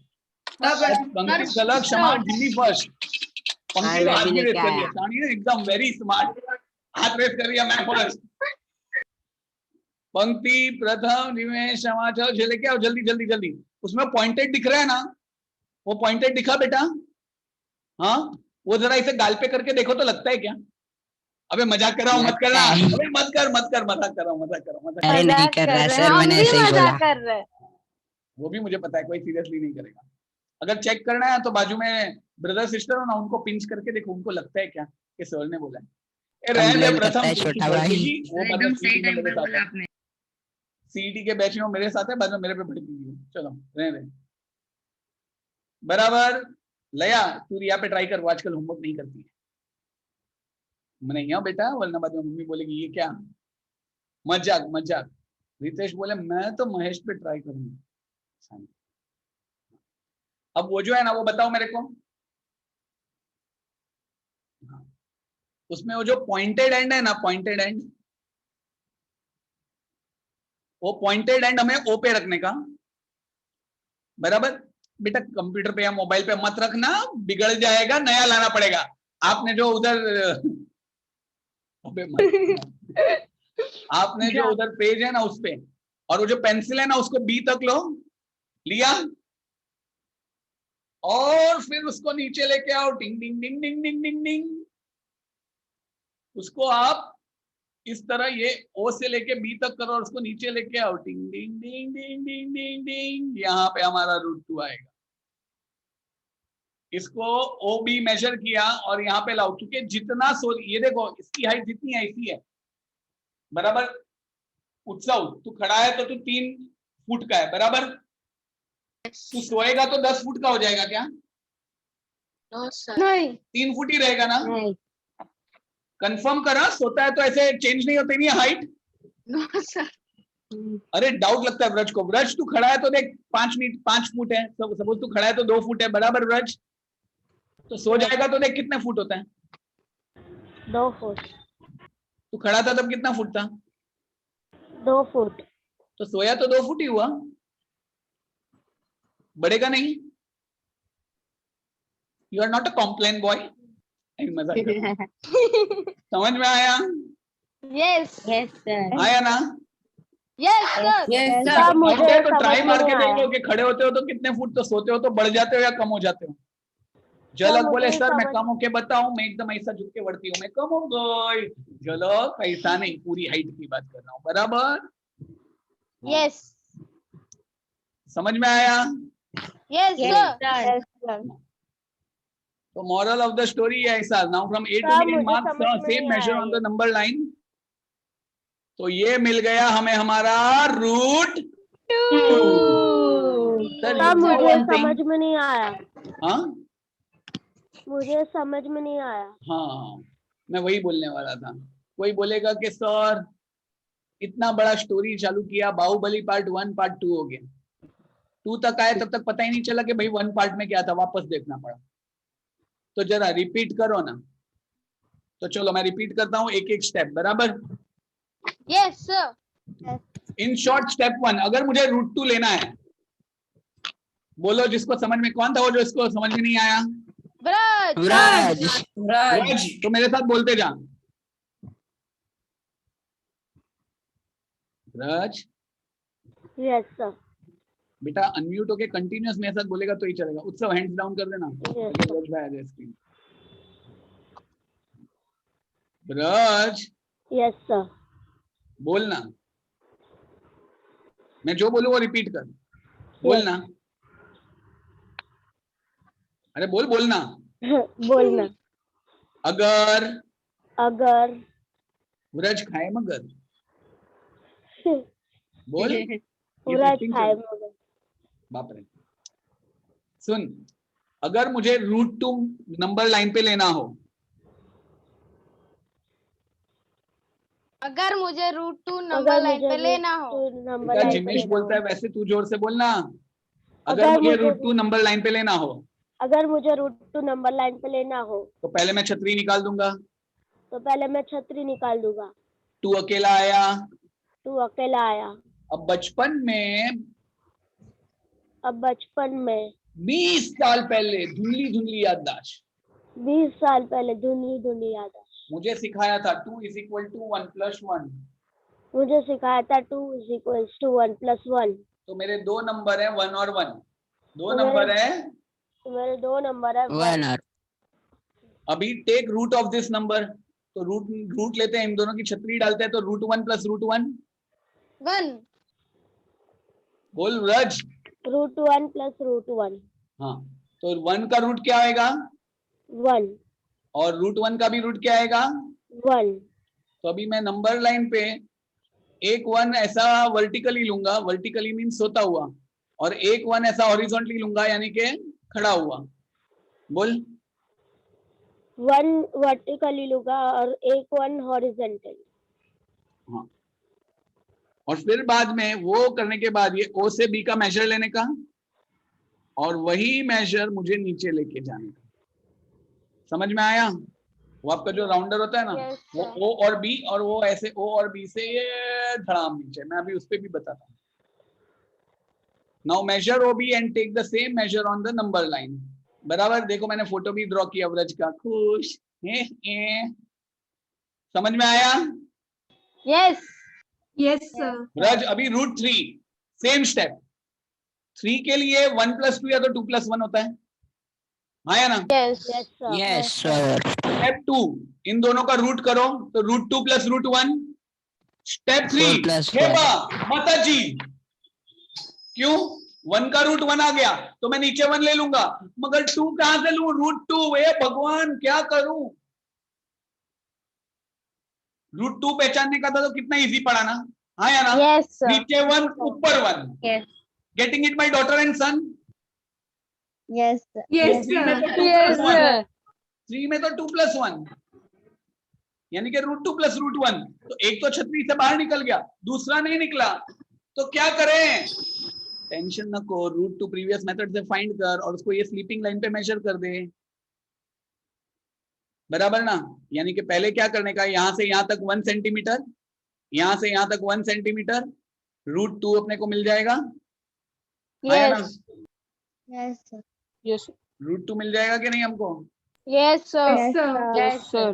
Speaker 3: पंक्ति झलक, क्षमा ढिल्ली फर्स्ट। पंक्ति
Speaker 1: मैं
Speaker 3: हाथ
Speaker 1: भी
Speaker 3: भी रेस
Speaker 1: लेके
Speaker 3: कर
Speaker 1: आया।
Speaker 3: लिया, सानी ने एकदम वेरी स्मार्ट, हाथ रेस कर लिया, मैं फर्स्ट। पंक्ति प्रथम निमेश क्षमा, चलो लेके आओ जल्दी जल्दी जल्दी। उसमें पॉइंटेड दिख रहा है ना, वो पॉइंटेड दिखा बेटा? हाँ, वो जरा इसे गाल पे करके देखो तो लगता है क्या? अबे मजाक कर रहा हूँ, मत करना, अबे मत कर मजाक कर रहा हूँ, मजाक कर रहा हूँ, मजाक कर रहा
Speaker 1: अरे
Speaker 3: हूँ।
Speaker 1: नहीं कर रहा सर,
Speaker 2: हम
Speaker 1: मैंने
Speaker 2: भी
Speaker 1: ऐसे ही बोला।
Speaker 2: मजाक कर रहे हैं.
Speaker 3: वो भी मुझे पता है, कोई सीरियसली नहीं करेगा। अगर चेक करना है तो बाजू में ब्रदर सिस्टर हो ना, उनको पिंच करके देखो, उनको लगता है क्या कि सर ने बोला है। रहने दे,
Speaker 1: Complaint करता
Speaker 3: प्रथम
Speaker 1: है छोटा भाई।
Speaker 3: वो मतलब सीईटी में मेरे साथ है, सीईटी के बैच में मेरे साथ है, बाद में मेरे पे भड़केगी। चलो रहने दे, बराबर। लया तू रिया पे ट्राई कर, वो आजकल होमवर्क नहीं करती है। मैंने यहाँ बेटा, वरना बाद में मम्मी बोलेगी ये क्या मजाक मजाक। रितेश बोले मैं तो महेश पे ट्राई करूंगा। अब वो जो है ना, वो बताओ मेरे को, उसमें वो जो पॉइंटेड एंड है ना, पॉइंटेड एंड, वो पॉइंटेड एंड हमें O पे रखने का, बराबर। बेटा कंप्यूटर पे या मोबाइल पे मत रखना, बिगड़ जाएगा, नया लाना पड़ेगा। आपने जो उधर आपने जो उधर पेज है ना उस पे, और वो जो पेंसिल है ना उसको बी तक लो, लिया, और फिर उसको नीचे लेके आओ, डिंग डिंग डिंग डिंग डिंग डिंग डिंग। उसको आप इस तरह ये ओ से लेके बी तक करो और उसको नीचे लेके आओ, डिंग डिंग डिंग डिंग डिंग डिंग डिंग। यहाँ पे हमारा √2 आएगा। इसको ओ बी मेजर किया और यहाँ पे लाओ, क्योंकि जितना ये देखो इसकी हाइट जितनी है इसी है बराबर। उत्सव तू खड़ा है तो तू 3 फुट का है बराबर, तू सोएगा तो 10 फुट का हो जाएगा क्या?
Speaker 6: नहीं
Speaker 3: 3 फुट ही रहेगा ना?
Speaker 6: नहीं
Speaker 3: कंफर्म करा, सोता है तो ऐसे चेंज नहीं होती नहीं हाइट? अरे डाउट लगता है ब्रज को। ब्रज तू खड़ा है तो देख 5 फुट है, सपोज तू खड़ा है तो 2 फुट है बराबर ब्रज, तो सो जाएगा तो देख कितने फुट होता है?
Speaker 4: 2 फुट।
Speaker 3: तू खड़ा था तब कितना फुट था?
Speaker 4: 2 फुट।
Speaker 3: तो सोया तो 2 फुट ही हुआ, बढ़ेगा नहीं। You are not a complain boy. मजा समझ में आया?
Speaker 2: Yes.
Speaker 6: यस सर
Speaker 3: आया ना?
Speaker 2: Yes, sir.
Speaker 6: Yes
Speaker 4: sir
Speaker 6: sir
Speaker 4: मुझे
Speaker 3: तो
Speaker 4: समझ
Speaker 3: ट्राई
Speaker 4: में
Speaker 3: मार के
Speaker 4: नहीं
Speaker 3: देख
Speaker 4: आया।
Speaker 3: लो कि खड़े होते हो तो कितने फुट, तो सोते हो तो बढ़ जाते हो या कम हो जाते हो। झलक
Speaker 4: मुझे
Speaker 3: बोले सर मैं
Speaker 4: समझ-
Speaker 3: कम होके बताऊं, मैं एकदम ऐसा झुक के बढ़ती हूँ, मैं कम हो गई। झलक ऐसा नहीं, पूरी हाइट की बात कर रहा हूँ बराबर।
Speaker 2: Yes.
Speaker 3: समझ में आया?
Speaker 2: Yes,
Speaker 6: yes
Speaker 2: sir.
Speaker 6: सर
Speaker 3: तो मॉरल ऑफ द स्टोरी है ऐसा, now from A to
Speaker 4: sir,
Speaker 3: B
Speaker 4: मुझे
Speaker 3: मार्क्स
Speaker 4: समझ में
Speaker 3: सेम
Speaker 4: नहीं
Speaker 3: मेजर
Speaker 4: आया
Speaker 3: ऑन
Speaker 4: ये।
Speaker 3: The number line. तो ये मिल गया हमें हमारा √2। सर
Speaker 4: सर
Speaker 3: you know
Speaker 4: मुझे
Speaker 3: one thing?
Speaker 4: समझ में नहीं आया।
Speaker 3: हाँ
Speaker 4: मुझे समझ में नहीं आया।
Speaker 3: हाँ, मैं वही बोलने वाला था। कोई बोलेगा कि सर इतना बड़ा स्टोरी चालू किया, बाहुबली पार्ट 1 पार्ट 2 हो गया, 2 तक आए तब तक पता ही नहीं चला कि भाई 1 पार्ट में क्या था, वापस देखना पड़ा। तो जरा रिपीट करो ना। तो चलो मैं रिपीट करता हूँ एक एक स्टेप बराबर।
Speaker 2: Yes, sir.
Speaker 3: In short step 1, अगर मुझे √2 लेना है, बोलो जिसको समझ में, कौन था वो जो इसको समझ में नहीं आया?
Speaker 2: Braj.
Speaker 6: ब्रज
Speaker 3: ब्रज, तो मेरे साथ बोलते जा। Braj
Speaker 4: yes sir.
Speaker 3: बेटा अनम्यूट होके कंटिन्यूअस मेरे साथ बोलेगा तो ही चलेगा। उत्सव हैंड्स डाउन कर देना।
Speaker 4: Yes,
Speaker 3: अगर ब्रज भाई आ जाए स्क्रीन। Braj
Speaker 4: yes sir.
Speaker 3: बोलना, मैं जो बोलूं वो रिपीट कर, बोलना। अरे बोलना।
Speaker 4: बोलना।
Speaker 3: अगर
Speaker 4: अगर
Speaker 3: ब्रज खाए मगर, बोल। ये
Speaker 4: पूरा
Speaker 3: acting
Speaker 4: खाए
Speaker 3: चल-
Speaker 4: मगर।
Speaker 3: बाप रे। सुन, अगर मुझे √2 नंबर लाइन पे लेना हो,
Speaker 2: अगर मुझे √2 नंबर लाइन पे लेना हो,
Speaker 4: नंबर
Speaker 3: बेटा
Speaker 4: लाइन पे
Speaker 3: जिमेश
Speaker 4: लेना
Speaker 3: बोलता है
Speaker 4: हो।
Speaker 3: वैसे तू जोर से बोलना। अगर
Speaker 4: अगर
Speaker 3: मुझे
Speaker 4: मुझे
Speaker 3: √2 नंबर लाइन पे लेना हो
Speaker 4: अगर मुझे √2 नंबर लाइन पे लेना हो
Speaker 3: तो पहले मैं छतरी निकाल दूंगा।
Speaker 4: तो पहले मैं छतरी निकाल दूंगा।
Speaker 3: तू अकेला आया।
Speaker 4: तू अकेला आया।
Speaker 3: अब बचपन में,
Speaker 4: अब बचपन में
Speaker 3: 20 साल पहले, धुंधली धुंधली याददाश्त,
Speaker 4: 20 साल पहले धुनी धुनी याद है।
Speaker 3: मुझे सिखाया था 2 = 1 + 1।
Speaker 4: मुझे सिखाया था 2 = 1 + 1।
Speaker 3: तो मेरे 2 नंबर है 1 और 1, 2
Speaker 4: तो
Speaker 3: नंबर है।
Speaker 4: तो मेरे 2 नंबर है 1।
Speaker 3: अभी take root of this number, तो रूट लेते हैं, इन दोनों की छतरी डालते हैं, तो √1 + √1।
Speaker 2: 1.
Speaker 3: बोल रज।
Speaker 4: √1 + √1।
Speaker 3: हाँ, तो 1 का रूट क्या आएगा
Speaker 4: 1
Speaker 3: और √1 का भी रूट क्या आएगा
Speaker 4: 1।
Speaker 3: तो अभी मैं नंबर लाइन पे एक 1 ऐसा वर्टिकली लूंगा, वर्टिकली मीन सोता हुआ, और एक 1 ऐसा हॉरिजॉन्टली लूंगा यानी कि खड़ा हुआ। बोल।
Speaker 4: 1 वर्टिकली लूंगा और एक 1 हॉरिजॉन्टल।
Speaker 3: हाँ, और फिर बाद में वो करने के बाद ये O से B का मेजर लेने का, और वही मेजर मुझे नीचे लेके जाने का। समझ में आया? वो आपका जो राउंडर होता है ना,
Speaker 2: Yes,
Speaker 3: वो
Speaker 2: sir.
Speaker 3: O और B, और वो ऐसे O और B से ये धड़ाम नीचे। मैं अभी उस पे भी बताता हूँ। Now measure OB and take the same measure on the number line. बराबर। देखो मैंने फोटो भी ड्रॉ किया व्रज का, खुश समझ में आया?
Speaker 2: Yes.
Speaker 5: Yes, sir.
Speaker 3: रज अभी √3 सेम स्टेप 3 के लिए 1 + 2 या तो 2 + 1 होता है, हाँ या ना?
Speaker 2: Yes.
Speaker 6: Yes, sir.
Speaker 3: स्टेप 2 इन दोनों का रूट करो तो √2 + √1। स्टेप 3
Speaker 6: 4 + 1.
Speaker 3: हेबा माता जी क्यों 1 का √1 आ गया तो मैं नीचे 1 ले लूंगा, मगर 2 कहां से लूं? √2। हे भगवान क्या करूं? √2 पहचानने का था तो कितना इजी पड़ा ना, हाँ या ना?
Speaker 2: Yes, sir.
Speaker 3: नीचे 1 ऊपर 1।
Speaker 2: Yes.
Speaker 3: Getting it my daughter and son?
Speaker 5: Yes, sir.
Speaker 2: Yes,
Speaker 3: 3 में तो 2
Speaker 2: Yes,
Speaker 3: + 1,
Speaker 2: sir.
Speaker 3: 3 में तो 2 + 1 यानी कि √2 + √1। तो एक तो छतरी से बाहर निकल गया, दूसरा नहीं निकला, तो क्या करें? टेंशन न को, √2 प्रीवियस मेथड से फाइंड कर और उसको ये स्लीपिंग लाइन पे मेजर कर दे, बराबर ना? यानी कि पहले क्या करने का, यहां से यहां तक 1 सेंटीमीटर, यहां से यहां तक 1 सेंटीमीटर, √2 अपने को मिल जाएगा, आया ना?
Speaker 5: Yes, sir.
Speaker 1: Yes.
Speaker 3: √2 मिल जाएगा कि नहीं हमको?
Speaker 2: Yes, sir.
Speaker 5: Yes, sir.
Speaker 1: Yes, sir.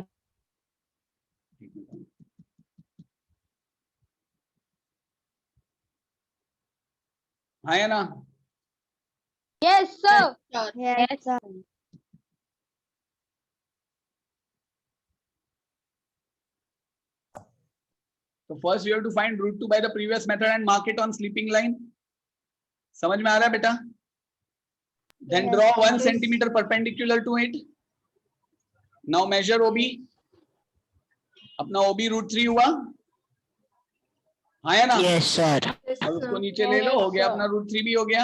Speaker 3: आया ना?
Speaker 2: Yes, sir.
Speaker 5: Yes, sir.
Speaker 3: तो first you have to find √2 by the previous method and mark it on sleeping line. समझ में आ रहा है बेटा? Then
Speaker 5: Yes,
Speaker 3: draw 1
Speaker 5: yes.
Speaker 3: Centimetre perpendicular to it. Now measure OB। अपना OB √3 हुआ, आया ना?
Speaker 6: Yes, sir.
Speaker 5: Yes,
Speaker 3: और उसको
Speaker 5: sir.
Speaker 3: नीचे ले लो, हो गया अपना √3 भी हो गया।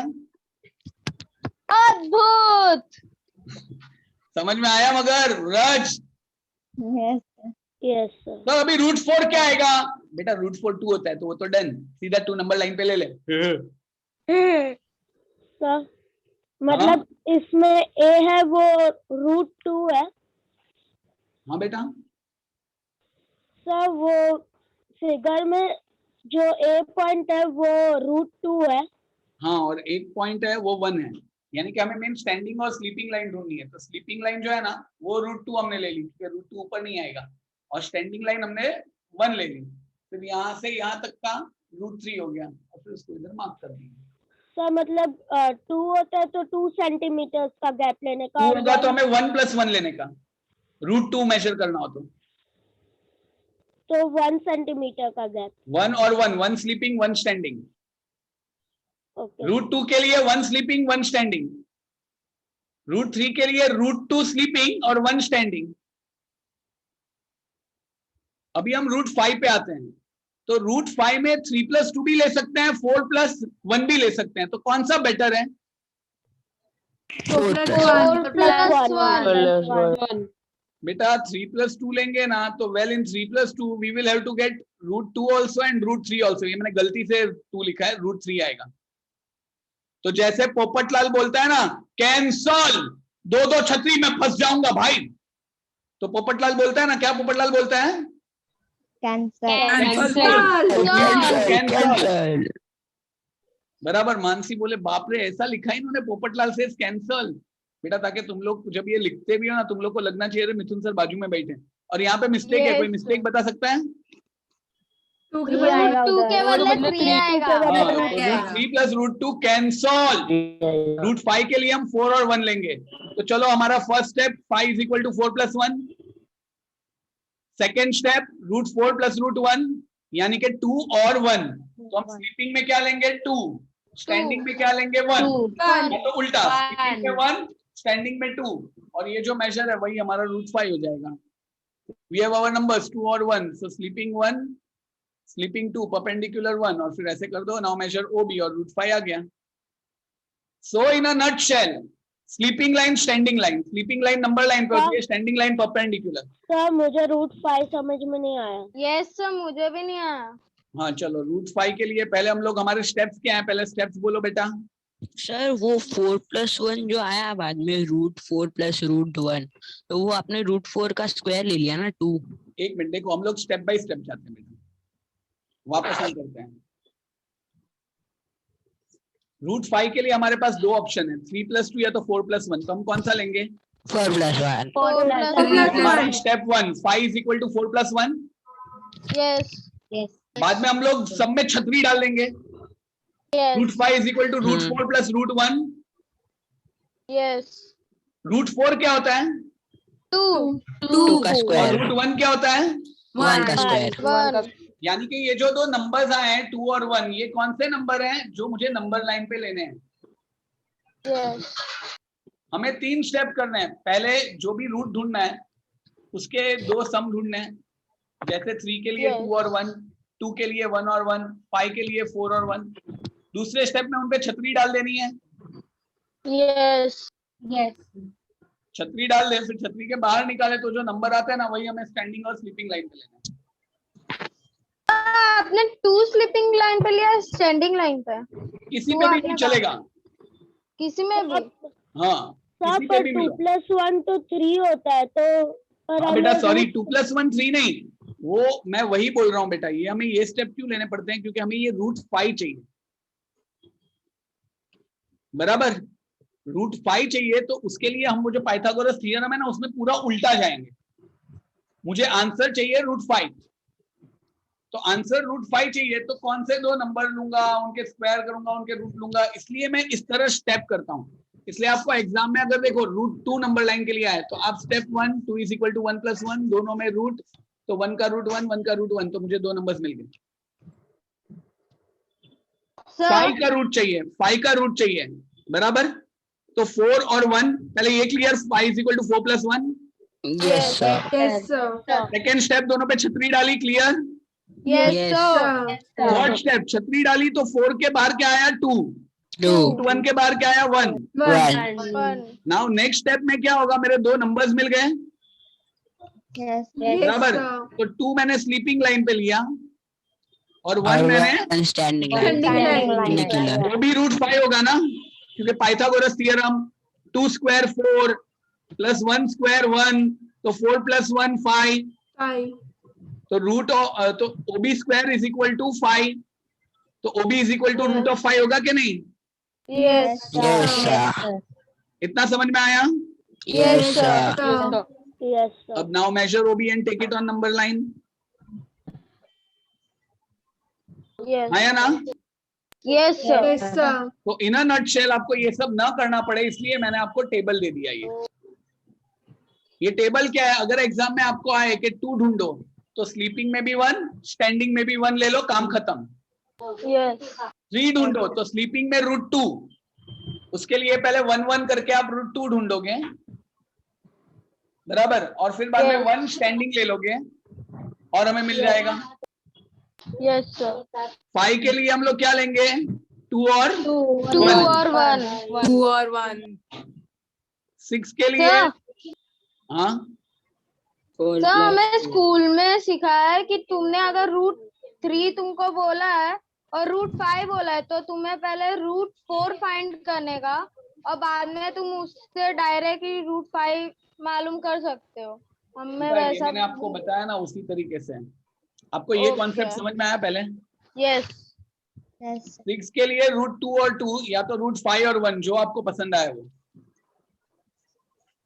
Speaker 2: अद्भुत.
Speaker 3: समझ में आया मगर रज?
Speaker 5: Yes, sir.
Speaker 4: Yes, sir.
Speaker 3: तो अभी √4 क्या आएगा बेटा? √4 2 होता है तो वो तो डन, सीधा 2 नंबर लाइन पे ले ले।
Speaker 4: सर मतलब इसमें A है वो √2 है
Speaker 3: हाँ बेटा,
Speaker 4: सर, वो फिगर में जो A पॉइंट है वो √2 है।
Speaker 3: हाँ, और एक पॉइंट है वो 1 है, यानी कि हमें मेन स्टैंडिंग और स्लीपिंग लाइन ढूंढनी है। तो स्लीपिंग लाइन जो है ना वो √2 हमने ले ली, क्योंकि √2 ऊपर नहीं आएगा, और स्टैंडिंग लाइन हमने 1 ले ली। फिर यहाँ से यहाँ तक का √3 हो गया, और फिर उसको इधर मार्क कर दिया।
Speaker 4: सर मतलब 2 होता है तो 2 सेंटीमीटर का गैप लेने का,
Speaker 3: 2 होगा तो हमें 1 + 1 लेने का, √2 मेजर करना हो
Speaker 4: तो 1 सेंटीमीटर का गैप।
Speaker 3: 1 और 1 स्लीपिंग 1 स्टैंडिंग।
Speaker 4: ओके।
Speaker 3: √2 के लिए 1 स्लीपिंग 1 स्टैंडिंग, √3 के लिए √2 स्लीपिंग और 1 स्टैंडिंग। अभी हम √5 पे आते हैं, तो √5 में 3 + 2 भी ले सकते हैं, 4 + 1 भी ले सकते हैं, तो कौन सा बेटर है?
Speaker 6: 4
Speaker 5: plus
Speaker 6: +
Speaker 2: 4
Speaker 5: 1.
Speaker 2: + 1.
Speaker 1: 1.
Speaker 3: बेटा 3 + 2 लेंगे ना, तो well in 3 + 2 we will have to get √2 also and √3 also. ये मैंने गलती से 2 लिखा है, √3 आएगा। तो जैसे पोपटलाल बोलता है ना, कैंसल, 2 छतरी में फंस जाऊंगा भाई, तो पोपटलाल बोलता है ना, क्या पोपटलाल बोलता है?
Speaker 5: Cancel.
Speaker 6: Cancel.
Speaker 3: बराबर। मानसी बोले बाप रे ऐसा लिखा इन्होंने पोपटलाल से कैंसल। बेटा ताकि तुम लोग जब ये लिखते भी हो ना, तुम लोग को लगना चाहिए मिथुन सर बाजू में बैठे, और यहाँ पे मिस्टेक है, कोई मिस्टेक बता सकता है?
Speaker 5: 2
Speaker 2: 2 के बदले 3 आएगा।
Speaker 3: तो 3 + √2 कैंसल। √5 के लिए हम 4 और 1 लेंगे, तो चलो हमारा फर्स्ट स्टेप 5 = 4 + 1। सेकेंड स्टेप √4 + √1 यानी कि 2 और 1। तो हम स्लीपिंग में क्या लेंगे? 2, स्टैंडिंग में क्या लेंगे? 1। तो उल्टा, स्लीपिंग में 1, स्टैंडिंग में 2, और ये जो मेजर है वही हमारा √5 हो जाएगा। वी हैव आवर नंबर्स 2 और 1, सो स्लीपिंग 1, स्लीपिंग 2, परपेंडिकुलर 1, और फिर ऐसे कर दो। नाउ मेजर OB और √5 आ गया। So in a nutshell, sleeping line standing line, sleeping line number line पे होती है, स्टैंडिंग लाइन परपेंडिकुलर।
Speaker 4: सर मुझे √5 समझ में नहीं आया।
Speaker 2: यस सर, मुझे भी नहीं आया।
Speaker 3: हाँ चलो, √5 के लिए पहले हम लोग, हमारे स्टेप्स क्या हैं? पहले स्टेप्स बोलो बेटा।
Speaker 6: सर वो 4 + 1 जो आया बाद में √4 + √1, तो वो आपने √4 का स्क्वायर ले लिया ना 2।
Speaker 3: एक मिनट देखो, हम लोग स्टेप बाय स्टेप जाते हैं बेटा, वापस हम करते हैं। √5 के लिए हमारे पास 2 ऑप्शन है, 3 + 2 या तो 4 + 1, तो हम कौन सा लेंगे?
Speaker 6: 4 + 1.
Speaker 2: 4
Speaker 5: 4 +
Speaker 2: + 1.
Speaker 3: स्टेप 1 5 = 4 + 1।
Speaker 2: यस।
Speaker 5: Yes.
Speaker 3: बाद में हम लोग सब में छतरी डाल देंगे।
Speaker 2: Yes.
Speaker 3: Root 5 is equal to root 4 plus root 1।
Speaker 2: Yes.
Speaker 3: Root 4 क्या होता है?
Speaker 2: 2.
Speaker 6: 2 का
Speaker 3: और
Speaker 6: स्क्वायर,
Speaker 3: रूट 1 क्या होता है?
Speaker 6: 1 का स्क्वायर।
Speaker 2: 1.
Speaker 3: यानी कि ये जो दो नंबर्स आए हैं 2 और 1, ये कौन से नंबर हैं जो मुझे नंबर लाइन पे लेने हैं?
Speaker 2: Yes.
Speaker 3: हमें 3 स्टेप करने हैं। पहले जो भी रूट ढूंढना है उसके 2 सम ढूंढने हैं। जैसे 3 के लिए 2 और 1, 2 के लिए 1 और 1, 5 के लिए 4 और 1। दूसरे स्टेप में उन पे छतरी डाल देनी है।
Speaker 2: Yes. Yes.
Speaker 3: छतरी डाल दे, फिर छतरी के बाहर निकाले तो जो नंबर आता है ना वही हमें स्टैंडिंग और स्लीपिंग लाइन पे लेना है।
Speaker 2: आपने 2 स्लीपिंग लाइन पे लिया, स्टैंडिंग लाइन पे?
Speaker 3: किसी में भी नहीं चलेगा।
Speaker 2: किसी में भी?
Speaker 3: हाँ, किसी पे भी
Speaker 4: 2
Speaker 3: मिलो।
Speaker 4: + 1 तो 3 होता है, तो पर
Speaker 3: हाँ बेटा
Speaker 4: हमें
Speaker 3: सॉरी, 2 + 1 3 नहीं, वो मैं वही बोल रहा हूँ बेटा। ये हमें ये स्टेप क्यों लेने पड़ते हैं? क्योंकि हमें ये रूट 5 चाहिए, बराबर। रूट 5 चाहिए तो उसके लिए हम वो जो पाइथागोरस थ्योरम है ना उसमें पूरा उल्टा जाएंगे। मुझे आंसर चाहिए रूट 5, तो आंसर रूट 5 चाहिए तो कौन से 2 नंबर लूंगा, उनके स्क्वायर करूंगा, उनके रूट लूंगा। इसलिए मैं इस तरह स्टेप करता हूँ। इसलिए आपको एग्जाम में अगर देखो रूट 2 नंबर लाइन के लिए आए तो आप स्टेप 1 2 इज इक्वल टू 1 + 1, दोनों में रूट, तो 1 का रूट 1 1 का रूट 1, तो मुझे 2 नंबर्स मिल गए। 5 का रूट चाहिए, 5 का रूट चाहिए, बराबर। तो 4 और 1, पहले ये clear, 5 is equal to 4 + 1।
Speaker 6: Yes sir,
Speaker 1: Yes, sir.
Speaker 3: Second step, दोनों पे छतरी डाली, clear.
Speaker 2: Yes,
Speaker 6: Yes.
Speaker 2: sir.
Speaker 3: Third step, छतरी डाली तो 4 के बाहर क्या आया? 2,
Speaker 6: 2
Speaker 3: 1 के बाहर क्या आया? 1।
Speaker 6: 1
Speaker 2: 1.
Speaker 3: नाउ नेक्स्ट स्टेप में क्या होगा? मेरे 2 नंबर्स मिल गए,
Speaker 5: Yes.
Speaker 3: बराबर।
Speaker 1: sir.
Speaker 3: तो 2 मैंने स्लीपिंग लाइन पे लिया और 1
Speaker 6: और
Speaker 3: मैंने,
Speaker 6: 1 स्टैंडिंग
Speaker 1: Standing
Speaker 6: लाइन
Speaker 1: line.
Speaker 6: निकला।
Speaker 3: वो भी रूट 5 होगा ना, क्योंकि Pythagoras theorem 2 square 4 plus 1 square 1, तो 4 + 1 5,
Speaker 1: 5.
Speaker 3: तो रूट तो OB square is equal to 5, तो OB is equal to root of 5 होगा कि नहीं?
Speaker 2: Yes.
Speaker 6: यस सर,
Speaker 3: इतना समझ में आया?
Speaker 6: Yes sir.
Speaker 1: Sir.
Speaker 4: Yes sir.
Speaker 3: अब now measure OB and take it on number line.
Speaker 2: Yes.
Speaker 3: आया ना?
Speaker 2: Yes, sir.
Speaker 1: Yes, sir.
Speaker 3: तो इन अ नटशेल आपको ये सब ना करना पड़े इसलिए मैंने आपको टेबल दे दिया। ये टेबल क्या है? अगर एग्जाम में आपको आए कि 2 ढूंढो तो स्लीपिंग में भी 1, स्टैंडिंग में भी 1 ले लो, काम खत्म।
Speaker 2: Yes.
Speaker 3: 3 ढूंढो तो स्लीपिंग में रूट 2, उसके लिए पहले 1 1 करके आप रूट 2 ढूंढोगे, बराबर, और फिर बाद में 1 स्टैंडिंग ले लोगे और हमें मिल जाएगा।
Speaker 2: Yes, sir.
Speaker 3: 5 के लिए हम लोग क्या लेंगे? 2 और
Speaker 2: 2
Speaker 3: One.
Speaker 2: और 1.
Speaker 1: 2 or 1.
Speaker 3: 6 के लिए,
Speaker 2: Sir.
Speaker 3: हाँ
Speaker 2: सर हमें स्कूल में सिखाया है कि तुमने अगर रूट 3 तुमको बोला है और रूट 5 बोला है तो तुम्हें पहले रूट 4 फाइंड करने का और बाद में तुम उससे डायरेक्टली रूट 5 मालूम कर सकते हो। हमें
Speaker 3: ये
Speaker 2: वैसा
Speaker 3: मैंने आपको बताया ना उसी तरीके से। आपको ये
Speaker 2: Okay.
Speaker 3: कॉन्सेप्ट समझ में आया पहले?
Speaker 2: यस।
Speaker 5: Yes.
Speaker 3: 6 के लिए रूट 2 और 2 या तो रूट 5 और 1, जो आपको पसंद आए वो।